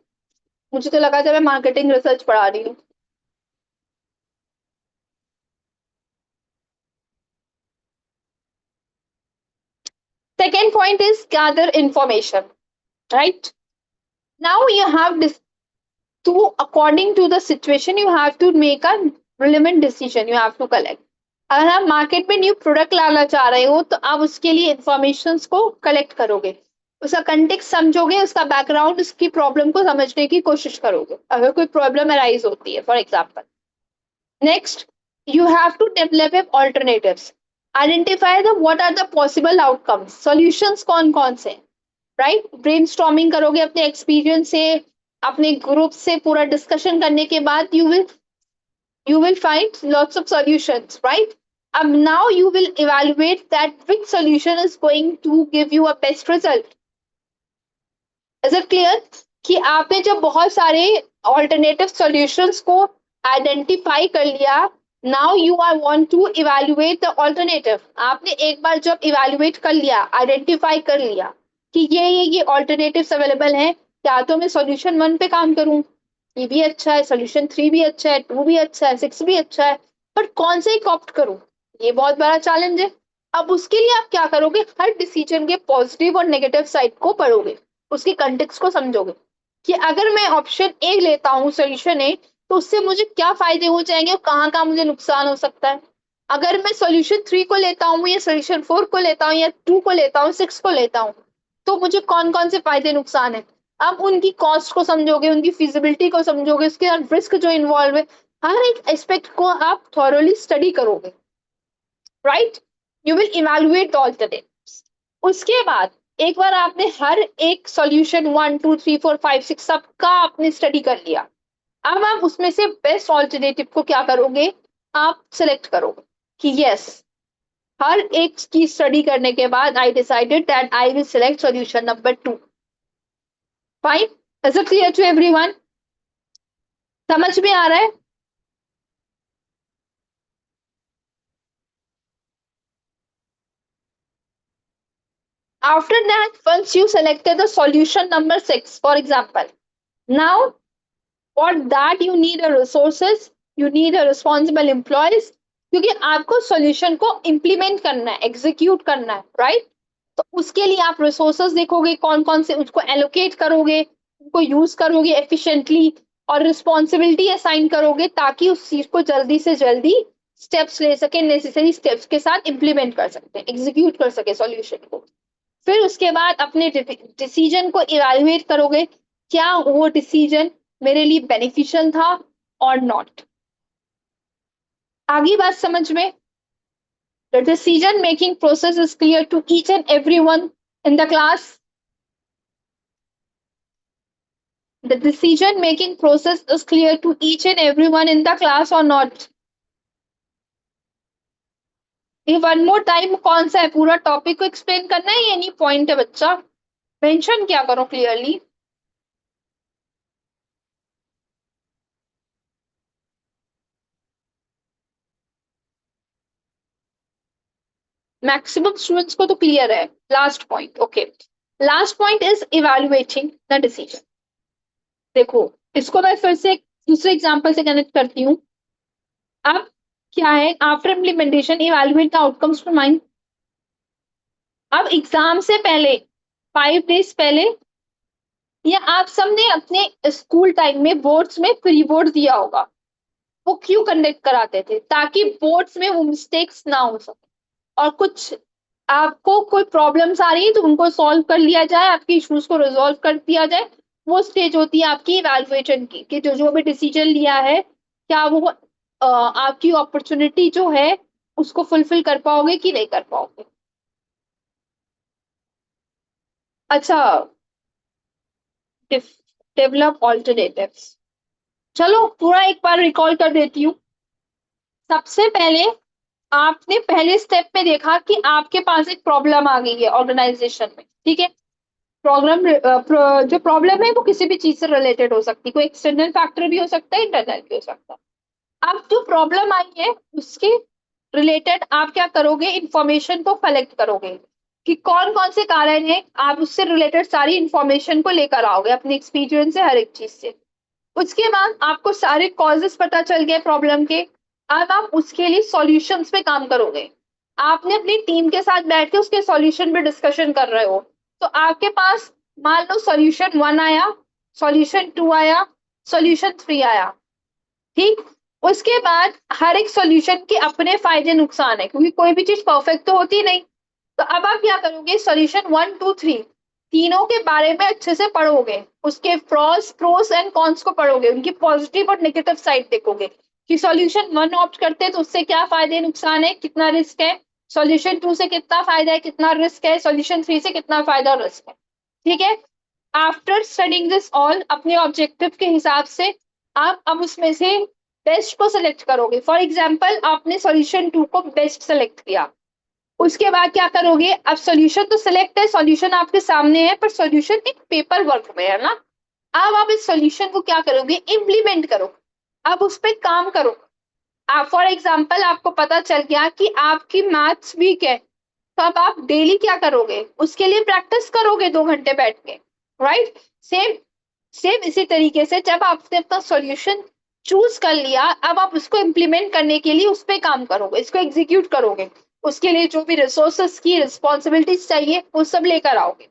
मुझे तो लगा जब मैं मार्केटिंग रिसर्च पढ़ा रही हूँ। Second point is gather information, right? Now you have this to, according to the situation, you have to make a relevant decision. You have to collect. अगर आप मार्केट में न्यू प्रोडक्ट लाना चाह रहे हो तो आप उसके लिए इंफॉर्मेशन को कलेक्ट करोगे, उसका कंटेक्स्ट समझोगे, उसका बैकग्राउंड, उसकी प्रॉब्लम को समझने की कोशिश करोगे अगर कोई प्रॉब्लम अराइज होती है for example. Next, you have to develop alternatives. Identify the what are the possible outcomes. Solutions कौन कौन से, राइट? ब्रेनस्टॉर्मिंग करोगे अपने एक्सपीरियंस से, अपने ग्रुप से पूरा डिस्कशन करने के बाद you will find lots of solutions, right? Now you will evaluate that which solution is going to give you a best result. Is it clear कि आपने जब बहुत सारे alternative solutions को identify कर लिया, now you are want to evaluate the alternative. आपने एक बार जब evaluate कर लिया, identify कर लिया कि ये alternatives available हैं, क्या तो मैं solution 1 पे काम करूं, ये भी अच्छा है, solution 3 भी अच्छा है, 2 भी अच्छा है, 6 भी अच्छा है, पर कौन से एक ऑप्ट करूं, ये बहुत बड़ा चैलेंज है. अब उसके लिए आप क्या करोगे, हर डिसीजन के पॉजिटिव और नेगेटिव साइड को पढ़ोगे, उसके कंटेक्स्ट को समझोगे कि अगर मैं ऑप्शन ए लेता हूँ, सोल्यूशन ए, तो उससे मुझे क्या फायदे हो जाएंगे और कहाँ मुझे नुकसान हो सकता है. अगर मैं सोल्यूशन 3 को लेता हूँ या सोल्यूशन 4 को लेता हूँ या 2 को लेता हूँ, 6 को लेता हूँ, तो मुझे कौन कौन से फायदे नुकसान है. अब उनकी कॉस्ट को समझोगे, उनकी फिजिबिलिटी को समझोगे, उसके साथ रिस्क जो इन्वॉल्व है, हर एक एस्पेक्ट को आप थॉरोली स्टडी करोगे, right? You will evaluate the alternatives. उसके बाद एक बार आपने हर एक सॉल्यूशन 1 2 3 4 5 6 सबका आपने स्टडी कर लिया, अब आप उसमें से बेस्ट ऑल्टरनेटिव को क्या करोगे, आप सिलेक्ट करोगे कि यस, हर एक की स्टडी करने के बाद I decided that I will select solution number 2. Fine, is it clear to everyone? समझ में आ रहा है? After that, once you selected the solution number 6, for example, now for that you need a resources, you need a responsible employees, क्योंकि आपको solution को implement करना है, execute करना है, राइट? तो उसके लिए आप रिसोर्सेज देखोगे, कौन कौन से उसको एलोकेट करोगे, उनको यूज करोगे एफिशिएंटली, और रिस्पॉन्सिबिलिटी असाइन करोगे ताकि उस चीज को जल्दी से जल्दी स्टेप्स ले सके, नेसेसरी स्टेप्स के साथ इम्प्लीमेंट कर सकते हैं, एग्जीक्यूट कर सके सॉल्यूशन को. फिर उसके बाद अपने डिसीजन को इवैल्यूएट करोगे, क्या वो डिसीजन मेरे लिए बेनिफिशियल था और नॉट. आगे बात समझ में? The decision making process is clear to each and everyone in the class. The decision making process is clear to each and everyone in the class or not? ये one more time कौन सा है, पूरा topic को explain करना है या नहीं पॉइंट है बच्चा, मेंशन क्या करो क्लियरली. मैक्सिमम स्टूडेंट्स को तो क्लियर है. Last point, okay, last point is evaluating the decision. देखो, इसको मैं फिर से दूसरे एग्जांपल से कनेक्ट करती हूँ. अब क्या है, after implementation evaluate the outcomes to mind. अब एग्जाम से पहले 5 डेज पहले, या आप सबने अपने स्कूल टाइम में बोर्ड्स में प्री बोर्ड दिया होगा, वो क्यों कंडक्ट कराते थे, ताकि बोर्ड्स में वो मिस्टेक्स ना हो सके, और कुछ आपको कोई प्रॉब्लम्स आ रही है तो उनको सॉल्व कर लिया जाए, आपके इश्यूज को रिजॉल्व कर दिया जाए. वो स्टेज होती है आपकी इवैल्यूएशन की, कि जो भी डिसीजन लिया है, क्या वो आपकी अपॉर्चुनिटी जो है उसको फुलफिल कर पाओगे कि नहीं कर पाओगे. अच्छा, डेवलप ऑल्टरनेटिव्स. चलो पूरा एक बार रिकॉल कर देती हूँ. सबसे पहले आपने पहले स्टेप में देखा कि आपके पास एक प्रॉब्लम आ गई है ऑर्गेनाइजेशन में, ठीक है? प्रॉब्लम जो प्रॉब्लम है वो किसी भी चीज से रिलेटेड हो सकती है, कोई एक्सटर्नल फैक्टर भी हो सकता है, इंटरनल भी हो सकता है. अब जो प्रॉब्लम आई है उसके रिलेटेड आप क्या करोगे, इंफॉर्मेशन को कलेक्ट करोगे कि कौन कौन से कारण है, आप उससे रिलेटेड सारी इंफॉर्मेशन को लेकर आओगे अपने एक्सपीरियंस से, हर एक चीज से. उसके बाद आपको सारे कॉजेस पता चल गए प्रॉब्लम के. अब आप उसके लिए सॉल्यूशंस पे काम करोगे. आपने अपनी टीम के साथ बैठ के उसके सॉल्यूशन पे डिस्कशन कर रहे हो, तो आपके पास मान लो सॉल्यूशन 1 आया, सॉल्यूशन 2 आया, सॉल्यूशन 3 आया, ठीक। उसके बाद हर एक सॉल्यूशन के अपने फायदे नुकसान है, क्योंकि कोई भी चीज परफेक्ट तो होती नहीं। तो अब आप क्या करोगे, सॉल्यूशन 1 2 3 तीनों के बारे में अच्छे से पढ़ोगे, उसके प्रोस एंड कॉन्स को पढ़ोगे, उनकी पॉजिटिव और नेगेटिव साइड देखोगे कि सॉल्यूशन 1 ऑप्ट करते हैं तो उससे क्या फायदे नुकसान है, कितना रिस्क है, सॉल्यूशन 2 से कितना फायदा है, कितना रिस्क है, सॉल्यूशन 3 से कितना फायदा और रिस्क है, ठीक है। आफ्टर स्टडिंग दिस ऑल, अपने ऑब्जेक्टिव के हिसाब से आप अब उसमें से बेस्ट को सिलेक्ट करोगे। फॉर एग्जाम्पल आपने सॉल्यूशन 2 को बेस्ट सेलेक्ट किया, उसके बाद क्या करोगे, अब सॉल्यूशन तो सिलेक्ट है, सॉल्यूशन आपके सामने है, पर सॉल्यूशन एक पेपर वर्क में है ना। अब आप इस सॉल्यूशन को क्या करोगे, इम्प्लीमेंट करो, अब उस पर काम करो। आप फॉर एग्जाम्पल आपको पता चल गया कि आपकी मैथ्स वीक है, तो अब आप डेली क्या करोगे, उसके लिए प्रैक्टिस करोगे 2 घंटे बैठ के, राइट। सेम सेम इसी तरीके से जब आपने अपना सॉल्यूशन चूज कर लिया, अब आप उसको इम्प्लीमेंट करने के लिए उस पर काम करोगे, इसको एग्जीक्यूट करोगे, उसके लिए जो भी रिसोर्सेस की रिस्पॉन्सिबिलिटीज चाहिए वो सब लेकर आओगे।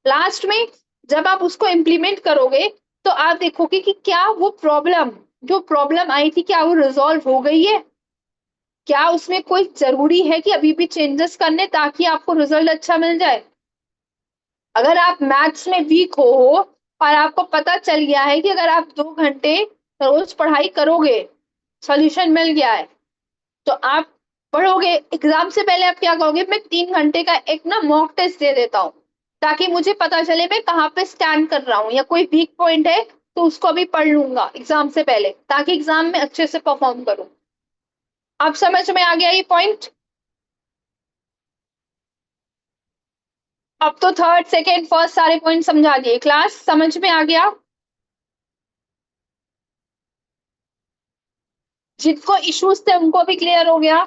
लास्ट में जब आप उसको इम्प्लीमेंट करोगे तो आप देखोगे कि क्या वो प्रॉब्लम, जो प्रॉब्लम आई थी, क्या वो रिजॉल्व हो गई है, क्या उसमें कोई जरूरी है कि अभी भी चेंजेस करने ताकि आपको रिजल्ट अच्छा मिल जाए। अगर आप मैथ्स में वीक हो और आपको पता चल गया है कि अगर आप 2 घंटे रोज पढ़ाई करोगे, सॉल्यूशन मिल गया है, तो आप पढ़ोगे, एग्जाम से पहले आप क्या कहोगे, मैं 3 घंटे का एक ना मॉक टेस्ट दे देता हूँ, ताकि मुझे पता चले मैं कहाँ पे स्टैंड कर रहा हूँ, या कोई वीक पॉइंट है तो उसको भी पढ़ लूंगा एग्जाम से पहले, ताकि एग्जाम में अच्छे से परफॉर्म करूँ। आप समझ में आ गया ये पॉइंट। अब तो थर्ड सेकेंड फर्स्ट सारे पॉइंट समझा दिए, क्लास समझ में आ गया। जिनको इश्यूज थे उनको भी क्लियर हो गया।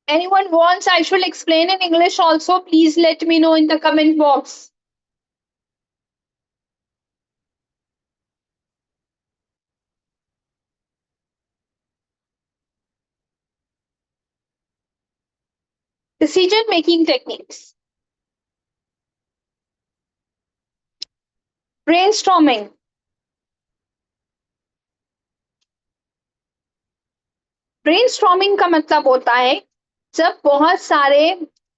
Anyone wants I should explain in English also, please let me know in the comment box. Decision making techniques. Brainstorming. Brainstorming का मतलब होता है जब बहुत सारे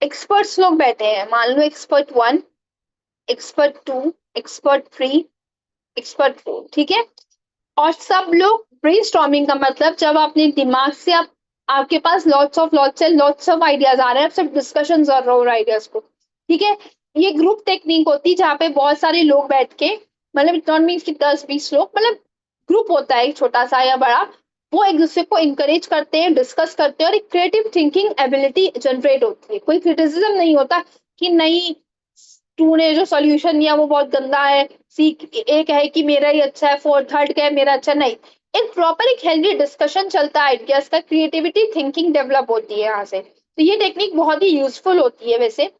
एक्सपर्ट्स लोग बैठे हैं, मान लो एक्सपर्ट 1, एक्सपर्ट 2, एक्सपर्ट 3, एक्सपर्ट 4, ठीक है। और सब लोग, ब्रेनस्टॉर्मिंग का मतलब जब अपने दिमाग से आप, आपके पास लॉट्स ऑफ आइडियाज आ रहे हैं, आप सब डिस्कशन कर रहे हो आइडियाज को, ठीक है। ये ग्रुप टेक्निक होती है जहाँ पे बहुत सारे लोग बैठ के, मतलब इट नॉट मीन्स कि 10 20 लोग, मतलब ग्रुप होता है एक छोटा सा या बड़ा, वो एक दूसरे को इंकरेज करते हैं, डिस्कस करते हैं, और एक क्रिएटिव थिंकिंग एबिलिटी जनरेट होती है। कोई क्रिटिसिज्म नहीं होता कि नहीं तूने जो सॉल्यूशन दिया वो बहुत गंदा है, सी एक है कि मेरा ही अच्छा है, फोर्थ थर्ड का है मेरा अच्छा, नहीं। एक प्रॉपर एक हेल्दी डिस्कशन चलता है आइडियाज का, क्रिएटिविटी थिंकिंग डेवलप होती है यहाँ से, तो ये टेक्निक बहुत ही यूजफुल होती है वैसे।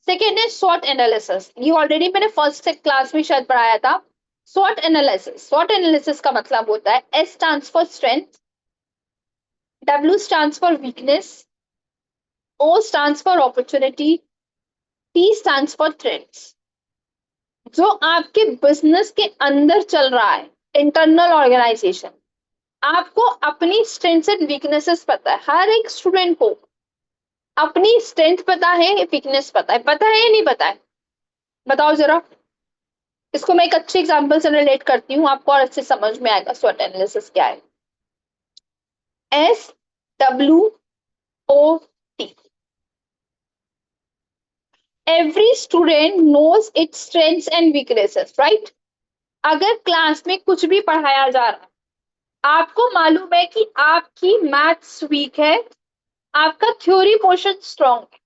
सेकेंड है शॉर्ट एनालिसिस, ये ऑलरेडी मैंने फर्स्ट क्लास में शायद पढ़ाया था। शॉर्ट एनालिसिस का मतलब होता है S stands for strength, W stands for weakness, O stands for opportunity, T stands for threats. जो आपके बिजनेस के अंदर चल रहा है, इंटरनल ऑर्गेनाइजेशन, आपको अपनी स्ट्रेंथ्स एंड वीकनेसेस पता है, हर एक स्टूडेंट को अपनी स्ट्रेंथ पता है, वीकनेस पता है या नहीं पता है, बताओ जरा। इसको मैं एक अच्छे एग्जांपल से रिलेट करती हूँ, आपको और अच्छे समझ में आएगा स्वॉट एनालिसिस क्या है। SWOT, every student knows its strengths and weaknesses, right. अगर क्लास में कुछ भी पढ़ाया जा रहा है, आपको मालूम है कि आपकी मैथ्स वीक है, आपका थ्योरी पोर्शन स्ट्रॉन्ग है,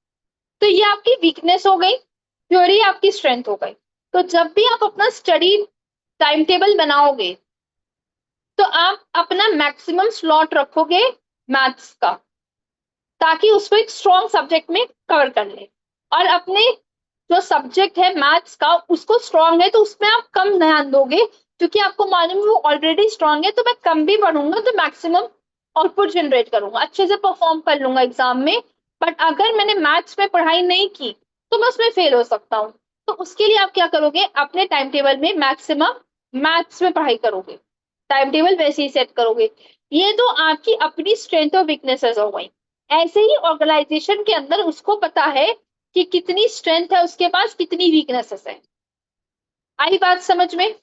तो ये आपकी वीकनेस हो गई, थ्योरी आपकी स्ट्रेंथ हो गई। तो जब भी आप अपना स्टडी टाइम टेबल बनाओगे तो आप अपना मैक्सिमम स्लॉट रखोगे मैथ्स का, ताकि उसको एक स्ट्रॉन्ग सब्जेक्ट में कवर कर ले, और अपने जो सब्जेक्ट है मैथ्स का उसको स्ट्रॉन्ग है तो उसमें आप कम ध्यान दोगे, क्योंकि आपको मालूम है वो ऑलरेडी स्ट्रांग है, तो मैं कम भी पढ़ूंगा तो मैक्सिमम आउटपुट जनरेट करूंगा, अच्छे से परफॉर्म कर लूंगा एग्जाम में। बट अगर मैंने मैथ्स में पढ़ाई नहीं की तो मैं उसमें फेल हो सकता हूँ। तो उसके लिए आप क्या करोगे, अपने टाइम टेबल में मैक्सिमम मैथ्स में पढ़ाई करोगे, टाइम टेबल वैसे ही सेट करोगे। ये तो आपकी अपनी स्ट्रेंथ और वीकनेसेस हो गई। ऐसे ही ऑर्गेनाइजेशन के अंदर उसको पता है कि कितनी स्ट्रेंथ है उसके पास, कितनी वीकनेसेस है। आई बात समझ में?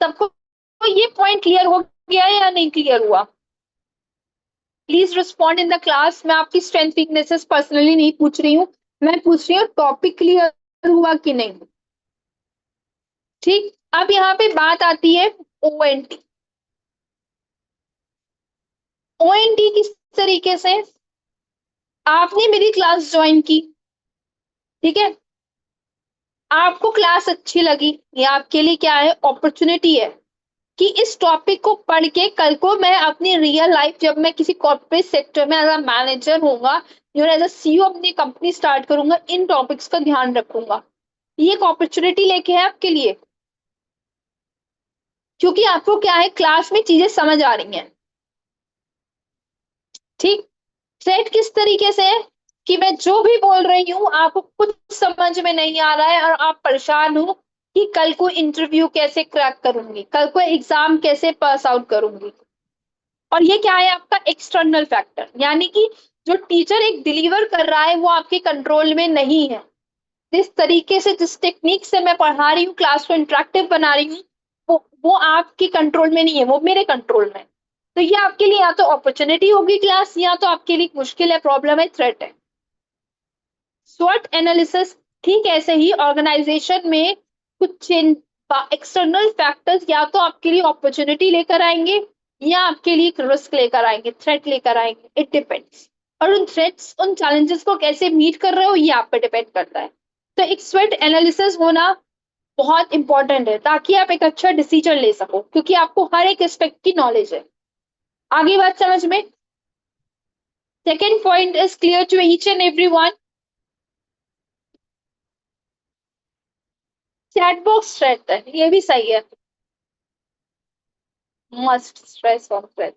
सबको ये पॉइंट क्लियर हो गया है या नहीं क्लियर हुआ? Please respond in the class. मैं आपकी स्ट्रेंथ वीकनेसेस पर्सनली नहीं पूछ रही हूँ, मैं पूछ रही हूँ टॉपिक क्लियर हुआ कि नहीं। ठीक, अब यहाँ पे बात आती है ओएनटी। ओएनटी किस तरीके से, आपने मेरी क्लास ज्वाइन की, ठीक है, आपको क्लास अच्छी लगी, ये आपके लिए क्या है, अपॉर्चुनिटी है कि इस टॉपिक को पढ़ के कल को मैं अपनी रियल लाइफ, जब मैं किसी कॉर्पोरेट सेक्टर में एज अ मैनेजर होऊंगा या एज अ सीईओ अपनी कंपनी स्टार्ट करूंगा, इन टॉपिक्स का ध्यान रखूंगा। ये एक अपॉर्चुनिटी लेके है आपके लिए, क्योंकि आपको क्या है, क्लास में चीजें समझ आ रही हैं। ठीक, थ्रेट किस तरीके से है कि मैं जो भी बोल रही हूँ आपको कुछ समझ में नहीं आ रहा है और आप परेशान हो कि कल को इंटरव्यू कैसे क्रैक करूंगी, कल को एग्जाम कैसे पास आउट करूंगी। और ये क्या है, आपका एक्सटर्नल फैक्टर, यानी कि जो टीचर एक डिलीवर कर रहा है वो आपके कंट्रोल में नहीं है। जिस तरीके से, जिस टेक्निक से मैं पढ़ा रही हूँ, क्लास को इंटरेक्टिव बना रही हूँ, वो आपके कंट्रोल में नहीं है, वो मेरे कंट्रोल में है। तो ये आपके लिए या तो अपॉर्चुनिटी होगी क्लास, या तो आपके लिए मुश्किल है, प्रॉब्लम है, थ्रेट है। स्वॉट एनालिसिस, ठीक ऐसे ही ऑर्गेनाइजेशन में कुछ एक्सटर्नल फैक्टर्स या तो आपके लिए अपॉर्चुनिटी लेकर आएंगे या आपके लिए रिस्क लेकर आएंगे, थ्रेट लेकर आएंगे, इट डिपेंड्स। और उन थ्रेट्स, उन चैलेंजेस को कैसे मीट कर रहे हो ये आप पे डिपेंड करता है। तो एक स्वॉट एनालिसिस होना बहुत इंपॉर्टेंट है ताकि आप एक अच्छा डिसीजन ले सको, क्योंकि आपको हर एक एस्पेक्ट की नॉलेज है। आगे बात समझ में? Second point is clear to each and every one. Chat box रहता है, ये भी सही है, मस्ट स्ट्रेस ऑन थ्रेट।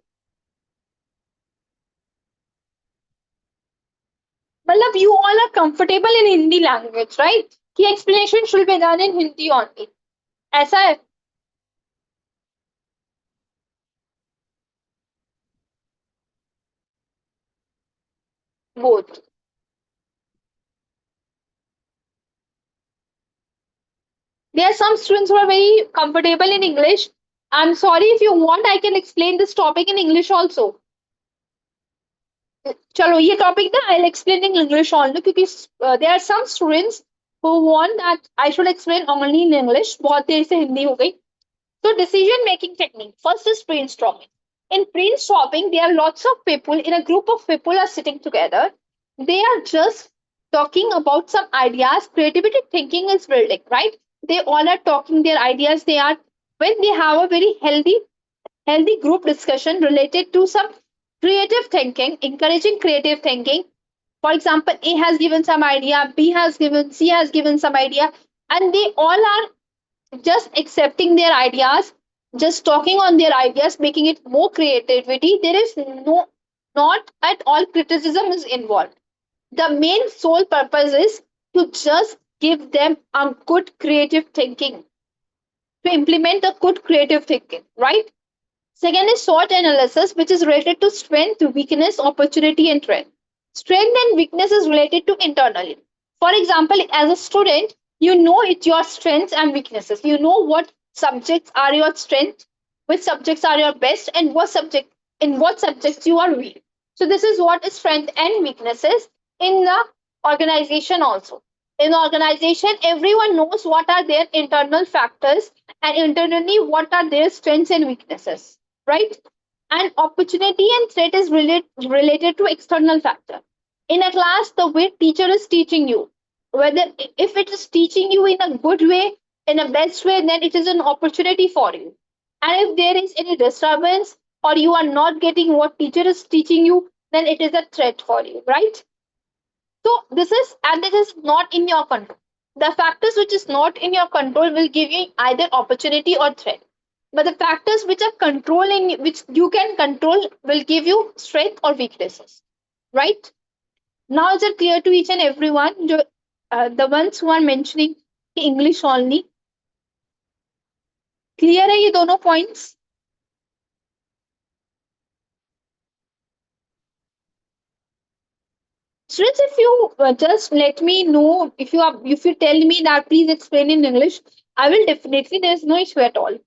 मतलब you all are comfortable in Hindi language, right? कि explanation should be done in Hindi only, ऐसा है? Both. There are some students who are very comfortable in English. I'm sorry, if you want, I can explain this topic in English also. चलो ये topic ना I explain in English only, क्योंकि there are some students who want that I should explain only in English, बहुत देर से हिंदी हो गई। So decision making technique. First is brainstorming. In brainstorming, there are lots of people, in a group of people are sitting together. They are just talking about some ideas. Creativity thinking is building, right? They all are talking their ideas. They are, when they have a very healthy group discussion related to some creative thinking, encouraging creative thinking. For example, A has given some idea, B has given, C has given some idea, and they all are just accepting their ideas, just talking on their ideas, making it more creativity. There is no, not at all criticism is involved. The main sole purpose is to just give them a good creative thinking, to implement a good creative thinking, right? Second is SWOT analysis, which is related to strength, weakness, opportunity, and threat. Strength and weakness is related to internally. For example, as a student, you know it your strengths and weaknesses. You know what subjects are your strength, which subjects are your best, and what subjects you are weak. So this is what is strength and weaknesses in the organization also. In organization, everyone knows what are their internal factors and internally what are their strengths and weaknesses, right? And opportunity and threat is related to external factor. In a class, the way teacher is teaching you, whether if it is teaching you in a good way, in a best way, then it is an opportunity for you. And if there is any disturbance or you are not getting what teacher is teaching you, then it is a threat for you, right? So this is not in your control. The factors which is not in your control will give you either opportunity or threat. But the factors which are controlling, which you can control, will give you strength or weaknesses, right? Now is it clear to each and everyone? The ones who are mentioning English only, clear है ये दोनों points? Students, if you just let me know, if you tell me that please explain in English, I will definitely. There is no issue at all.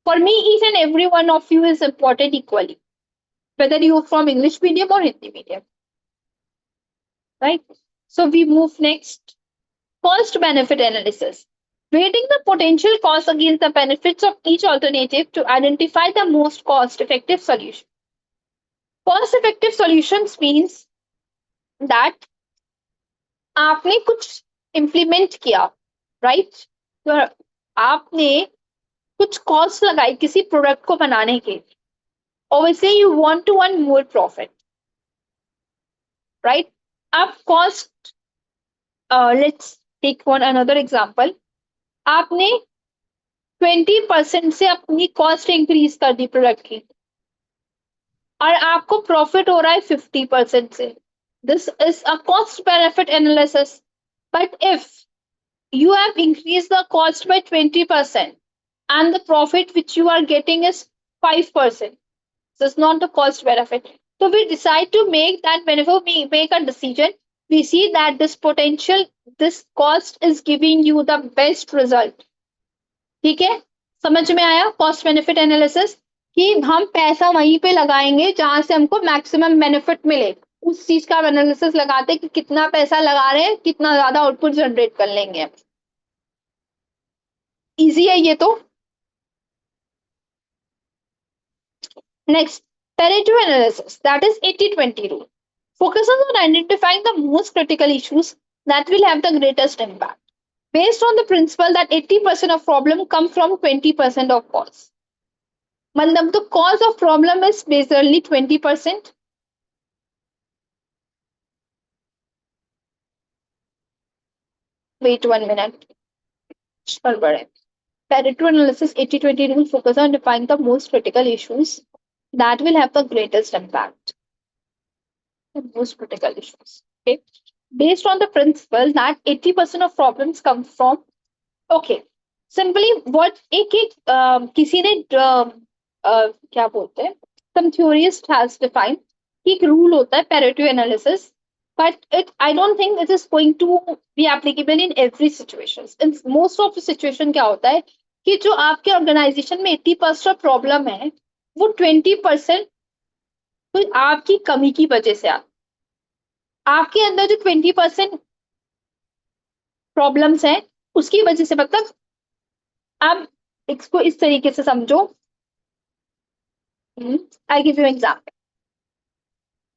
For me, each and every one of you is important equally, whether you are from English medium or Hindi medium, right? So we move next. Cost benefit analysis. Weighting the potential costs against the benefits of each alternative to identify the most cost effective solution. Cost effective solutions means that आपने कुछ implement किया, right? तो आपने कुछ cost लगाई किसी product को बनाने के, obviously you want to earn more profit, right? आप cost, let's take one another example. आपने 20% से अपनी कॉस्ट इंक्रीज कर दी प्रोडक्ट की और आपको प्रॉफिट हो रहा है 50% से. This is a cost benefit analysis. But if you have increased the cost by 20% and the profit which you are getting is 5%, this is not the cost benefit. So we decide to make that whenever we make a decision, we see that this cost is giving you the best result. ठीक है, समझ में आया? Cost benefit analysis कि हम पैसा वहीं पे लगाएंगे जहां से हमको मैक्सिमम बेनिफिट मिले, उस चीज का एनालिसिस लगाते हैं कि कितना पैसा लगा रहे हैं, कितना ज्यादा आउटपुट जनरेट कर लेंगे. इजी है ये तो. Next, Pareto analysis, that is 80-20 rule, focuses on identifying the most critical issues that will have the greatest impact, based on the principle that 80% of problem come from 20% of cause. मतलब the cause of problem is basically 20%. Wait 1 minute. Pareto analysis 80-20 rule focus on defining the most critical issues that will have the greatest impact. The most critical issues. Okay. Based on the principle that 80% of problems come from, okay, simply what किसी ने क्या बोलते हैं, some theorist has defined कि एक rule होता है Pareto analysis, but I don't think it is going to be applicable in every situation. In most of the situation क्या होता है कि जो आपके ऑर्गेनाइजेशन में 80% प्रॉब्लम है वो 20% तो आपकी कमी की वजह से आपके अंदर जो 20% प्रॉब्लम्स हैं उसकी वजह से, मतलब आप इसको इस तरीके से समझो. I give you example.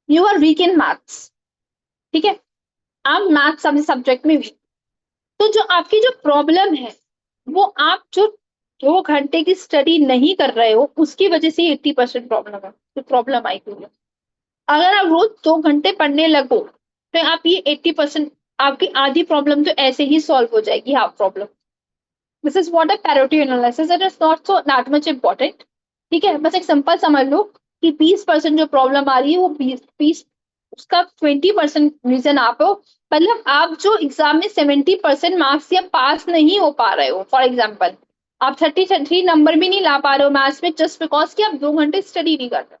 You are weak in maths, ठीक है, आप मैथ्स अपने सब्जेक्ट में वीक, तो जो आपकी जो प्रॉब्लम है वो आप जो 2 घंटे की स्टडी नहीं कर रहे हो उसकी वजह से 80% प्रॉब्लम है, तो प्रॉब्लम आई हुई है. अगर आप रोज 2 घंटे पढ़ने लगो तो आप ये 80%, आपकी आधी प्रॉब्लम तो ऐसे ही सॉल्व हो जाएगी, half problem. This is what a Pareto analysis, it is not so that much important. ठीक है, बस एक सिंपल समझ लो कि 20% जो प्रॉब्लम आ रही है वो 20 उसका 20% रीजन आप हो. मतलब आप जो एग्जाम में 70% मार्क्स या पास नहीं हो पा रहे हो, फॉर एग्जाम्पल आप 33 नंबर भी नहीं ला पा रहे हो मैथ्स में, जस्ट बिकॉज कि आप 2 घंटे स्टडी नहीं कर रहे.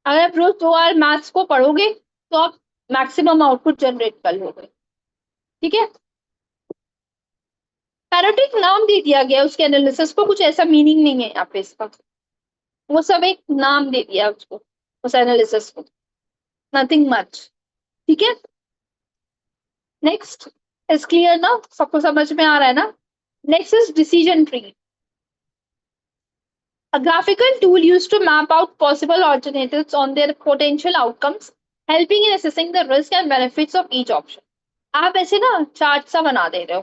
अगर आप रोज 2 आवर मैथ्स को पढ़ोगे तो आप मैक्सिमम आउटपुट जनरेट कर लोगे. ठीक है, पैरेटो एक नाम दे दिया गया उसके एनालिसिस को, कुछ ऐसा मीनिंग नहीं है यहाँ पे इसका, वो सब एक नाम दे दिया उसको, उस एनालिसिस को, नथिंग मच. ठीक है, नेक्स्ट इज क्लियर ना, सबको समझ में आ रहा है ना? Next is decision tree, a graphical tool used to map out possible alternatives on their potential outcomes, helping in assessing the risk and benefits of each option. आप ऐसे ना चार्ट सा बना दे रहे हो,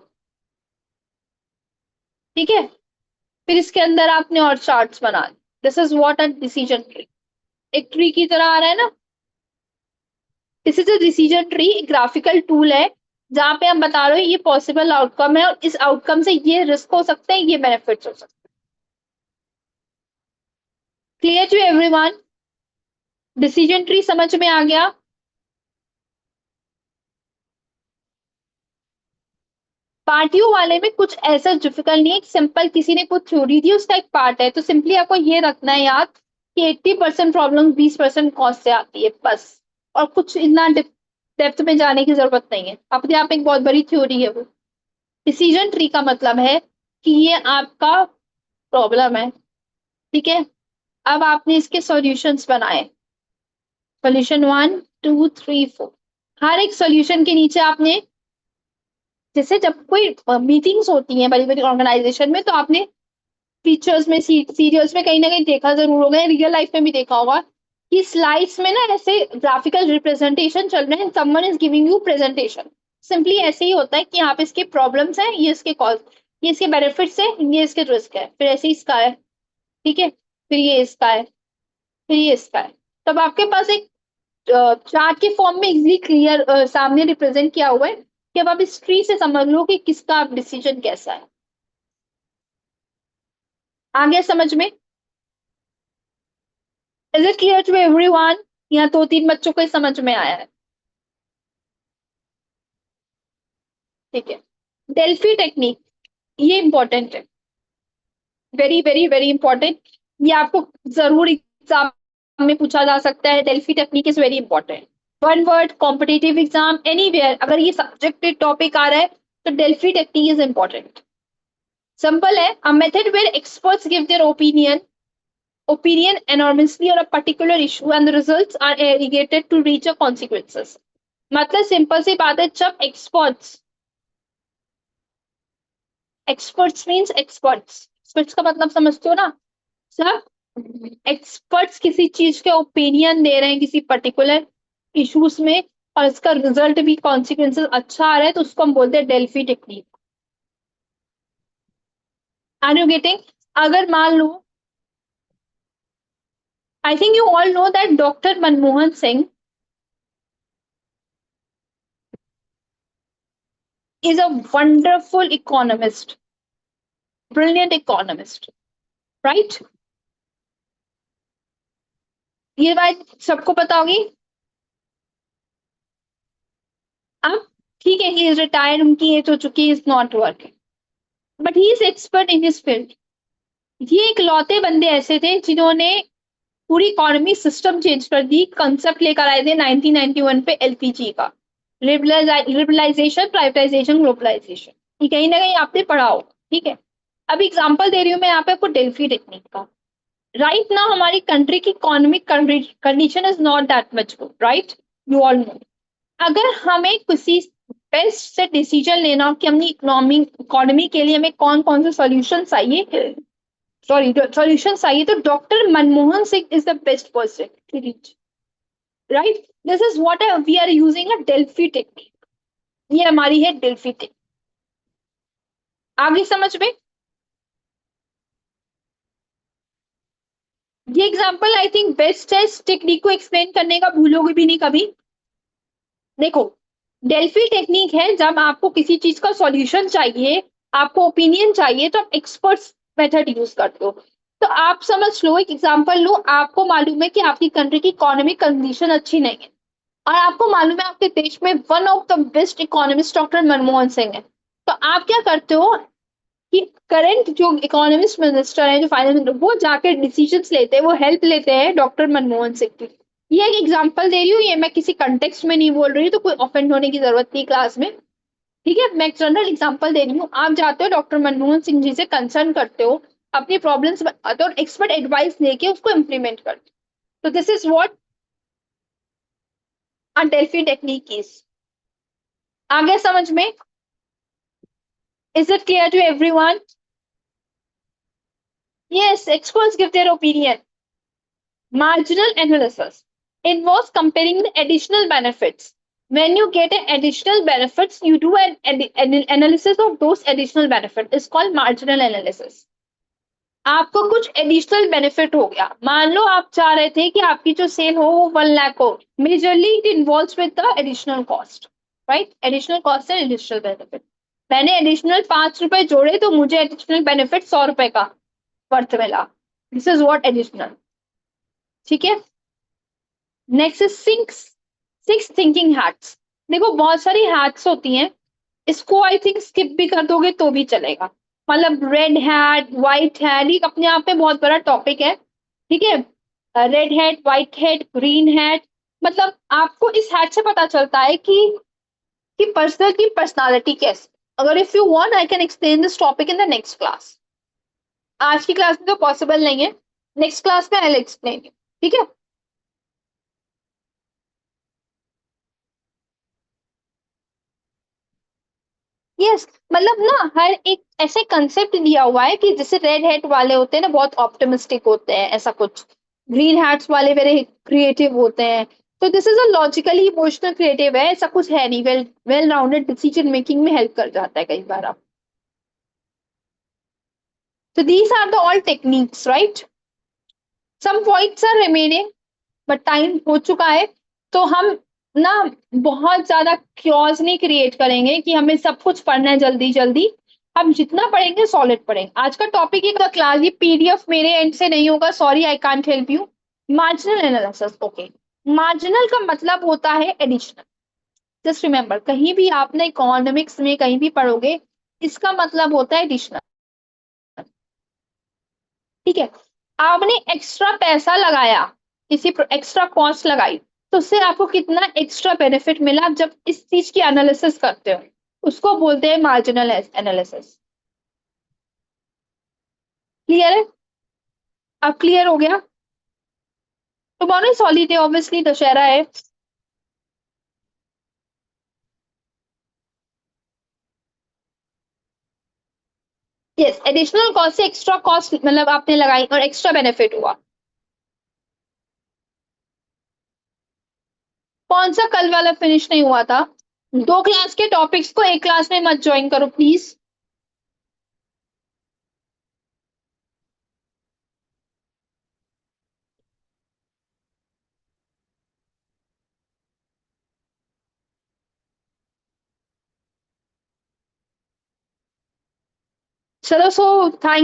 ठीक है, फिर इसके अंदर आपने और चार्ट्स बना दी. This is what a decision tree, एक ट्री की तरह आ रहा है ना. This is a decision tree, graphical tool है जहां पे हम बता रहे हो ये पॉसिबल आउटकम है और इस आउटकम से ये रिस्क हो सकते हैं, ये बेनिफिट्स हो सकते हैं। Clear to everyone? Decision tree समझ में आ गया? पार्टियों वाले में कुछ ऐसा डिफिकल्ट नहीं है, सिंपल किसी ने कुछ थ्योरी दी उसका एक पार्ट है, तो सिंपली आपको ये रखना है याद कि 80% प्रॉब्लम 20% कॉस्ट से आती है बस, और कुछ इतना डेप्थ में जाने की जरूरत नहीं है, अपने आप एक बहुत बड़ी थ्योरी है वो। डिसीजन ट्री का मतलब है कि ये आपका प्रॉब्लम है, ठीक है, अब आपने इसके सॉल्यूशंस बनाए, सॉल्यूशन 1 2 3 4, हर एक सॉल्यूशन के नीचे आपने, जैसे जब कोई मीटिंग्स होती हैं बड़ी बड़ी ऑर्गेनाइजेशन में, तो आपने पिक्चर्स में सीरियल्स में कहीं ना कहीं देखा जरूर होगा, रियल लाइफ में भी देखा होगा कि स्लाइड्स में ना ऐसे ग्राफिकल रिप्रेजेंटेशन चल रहे हैं, someone is giving you presentation, simply ऐसे ही होता है कि यहाँ पे इसके प्रॉब्लम्स हैं, ये इसके कॉज, ये इसके बेनिफिट्स है, ये इसके रिस्क है, फिर ऐसे ही इसका है, ठीक है, फिर ये इसका है, फिर ये इसका है। तब आपके पास एक चार्ट के फॉर्म में इजिली क्लियर सामने रिप्रेजेंट किया हुआ है कि अब आप इस ट्री से समझ लो कि किसका डिसीजन कैसा है। आ गया समझ में? Is it clear to everyone? यहाँ 2 3 बच्चों को ही समझ में आया है, ठीक है। डेल्फी टेक्निक, ये इंपॉर्टेंट है, वेरी वेरी वेरी इंपॉर्टेंट, ये आपको जरूर एग्जाम में पूछा जा सकता है। Delphi technique is very important, one word competitive exam anywhere, अगर ये सब्जेक्टेड टॉपिक आ रहा है तो Delphi technique is important. Simple है, a method where experts give their opinion anonymously on a particular issue and the results are aggregated to reach a consequences। मतलब simple सी बात है, जब एक्सपर्ट्स, एक्सपर्ट्स मींस एक्सपर्ट्स का मतलब समझते हो ना, जब एक्सपर्ट्स किसी चीज के ओपिनियन दे रहे हैं किसी पर्टिकुलर इश्यूज में और इसका रिजल्ट भी कॉन्सिक्वेंसेस अच्छा आ रहा है, तो उसको हम बोलते हैं Delphi technique. Are you getting? अगर मान लो, I think you all know that doctor Manmohan Singh is a wonderful economist, brilliant economist, right? ये बात सबको पता होगी। अब ठीक है, ही इज रिटायर्ड, उनकी एज हो चुकी है, is not working, but he is expert in his field. ये इकलौते बंदे ऐसे थे जिन्होंने पूरी इकोनॉमी सिस्टम चेंज कर दी, कंसेप्ट लेकर आए थे 1991 पे एलपीजी का, लिबरलाइजेशन, प्राइवेटाइजेशन, ग्लोबलाइजेशन, ये कहीं ना कहीं आपने पढ़ा होगा, ठीक है। अब एग्जांपल दे रही हूँ मैं यहाँ पे आपको डेल्फी टेक्निक का। राइट नाउ हमारी कंट्री की economic condition is not that much good, right, you all no. अगर हमें किसी बेस्ट से डिसीजन लेना हो कि अपनी इकोनॉमी के लिए हमें कौन कौन से सॉल्यूशन चाहिए, सॉल्यूशन चाहिए, तो doctor Manmohan Singh is the best person to reach, right. This is what we are using a Delphi technique, ये हमारी है डेल्फी टेक्निक। आगे समझ में? ये एग्जांपल आई थिंक बेस्ट है, इस टेक्निक को एक्सप्लेन करने का, भूलोगे भी नहीं कभी। देखो, डेल्फी टेक्निक है जब आपको किसी चीज का सॉल्यूशन चाहिए, आपको ओपिनियन चाहिए, तो आप एक्सपर्ट्स मेथड यूज करते हो। तो आप समझ लो, एक एग्जांपल लो, आपको मालूम है कि आपकी कंट्री की इकोनॉमिक कंडीशन अच्छी नहीं है और आपको मालूम है आपके देश में one of the best economist doctor Manmohan Singh है, तो आप क्या करते हो कि करंट जो इकोनॉमिस्ट मिनिस्टर है, जो फाइनेंस मिनिस्टर, वो जाकर डिसीजंस लेते हैं, वो हेल्प लेते हैं डॉक्टर मनमोहन सिंह की। ये एक एग्जांपल दे रही हूँ, ये मैं किसी कंटेक्स्ट में नहीं बोल रही हूँ, तो कोई ऑफेंड होने की जरूरत नहीं क्लास में, ठीक है। मैं एक जनरल एग्जांपल दे रही हूँ, आप जाते हो डॉक्टर मनमोहन सिंह जी से कंसर्न करते हो, अपनी प्रॉब्लम्स बताते हो, एक्सपर्ट एडवाइस लेके उसको इम्प्लीमेंट करते हो, तो this is what a Delphi technique is. आगे समझ में? Is it clear to everyone? Yes, experts give their opinion. Marginal analysis involves comparing the additional benefits. When you get an additional benefits, you do an analysis of those additional benefits. It's called marginal analysis. आपको कुछ additional benefit हो गया। मान लो आप चाह रहे थे कि आपकी जो सेल हो वो 1 लाख हो, majorly it involves with the additional cost, right? Additional cost and additional benefit. मैंने एडिशनल 5 रुपए जोड़े तो मुझे एडिशनल बेनिफिट 100 रुपए का वर्थ मिला। This is what additional. ठीक है, next is six thinking hats. देखो बहुत सारी हैट्स होती हैं, इसको आई थिंक स्किप भी कर दोगे तो भी चलेगा। मतलब रेड हैट, व्हाइट हैट, ये अपने आप में बहुत बड़ा टॉपिक है। ठीक है, red hat, white hat, green hat, मतलब आपको इस हैट से पता चलता है कि पर्सन की पर्सनालिटी कैसी। अगर if you want I can explain this topic in the next class. आज की क्लास में तो पॉसिबल नहीं है, नेक्स्ट क्लास में आई विल एक्सप्लेन यू। ठीक है, यस, मतलब ना हर एक ऐसे कंसेप्ट दिया हुआ है कि जैसे रेड हैट वाले होते हैं ना बहुत ऑप्टिमिस्टिक होते हैं, ऐसा कुछ। ग्रीन हैट्स वाले वेरी क्रिएटिव होते हैं। तो this is a logically emotional creative है, ऐसा कुछ है नहीं। Well well rounded decision making में हेल्प कर जाता है कई बार आप। तो these are the all techniques, right? Some points are remaining but time हो चुका है, तो हम ना बहुत ज्यादा क्योज नहीं क्रिएट करेंगे कि हमें सब कुछ पढ़ना है जल्दी जल्दी। हम जितना पढ़ेंगे सॉलिड पढ़ेंगे। आज का टॉपिक ही क्लास, ये पीडीएफ मेरे एंड से नहीं होगा, sorry I can't help you. Marginal analysis, okay. Marginal का मतलब होता है एडिशनल। जस्ट रिमेंबर, कहीं भी आपने इकोनॉमिक्स में कहीं भी पढ़ोगे, इसका मतलब होता है एडिशनल। ठीक है, आपने एक्स्ट्रा पैसा लगाया, किसी एक्स्ट्रा कॉस्ट लगाई, तो उससे आपको कितना एक्स्ट्रा बेनिफिट मिला जब इस चीज की एनालिसिस करते हो, उसको बोलते हैं मार्जिनल एनालिसिस। क्लियर है? अब क्लियर हो गया? Tomorrow is holiday, obviously Dussehra है। यस, एडिशनल कॉस्ट से एक्स्ट्रा कॉस्ट मतलब आपने लगाई और एक्स्ट्रा बेनिफिट हुआ। कौन सा कल वाला फिनिश नहीं हुआ था? दो क्लास के टॉपिक्स को एक क्लास में मत ज्वाइन करो प्लीज। चलो, सो थैंक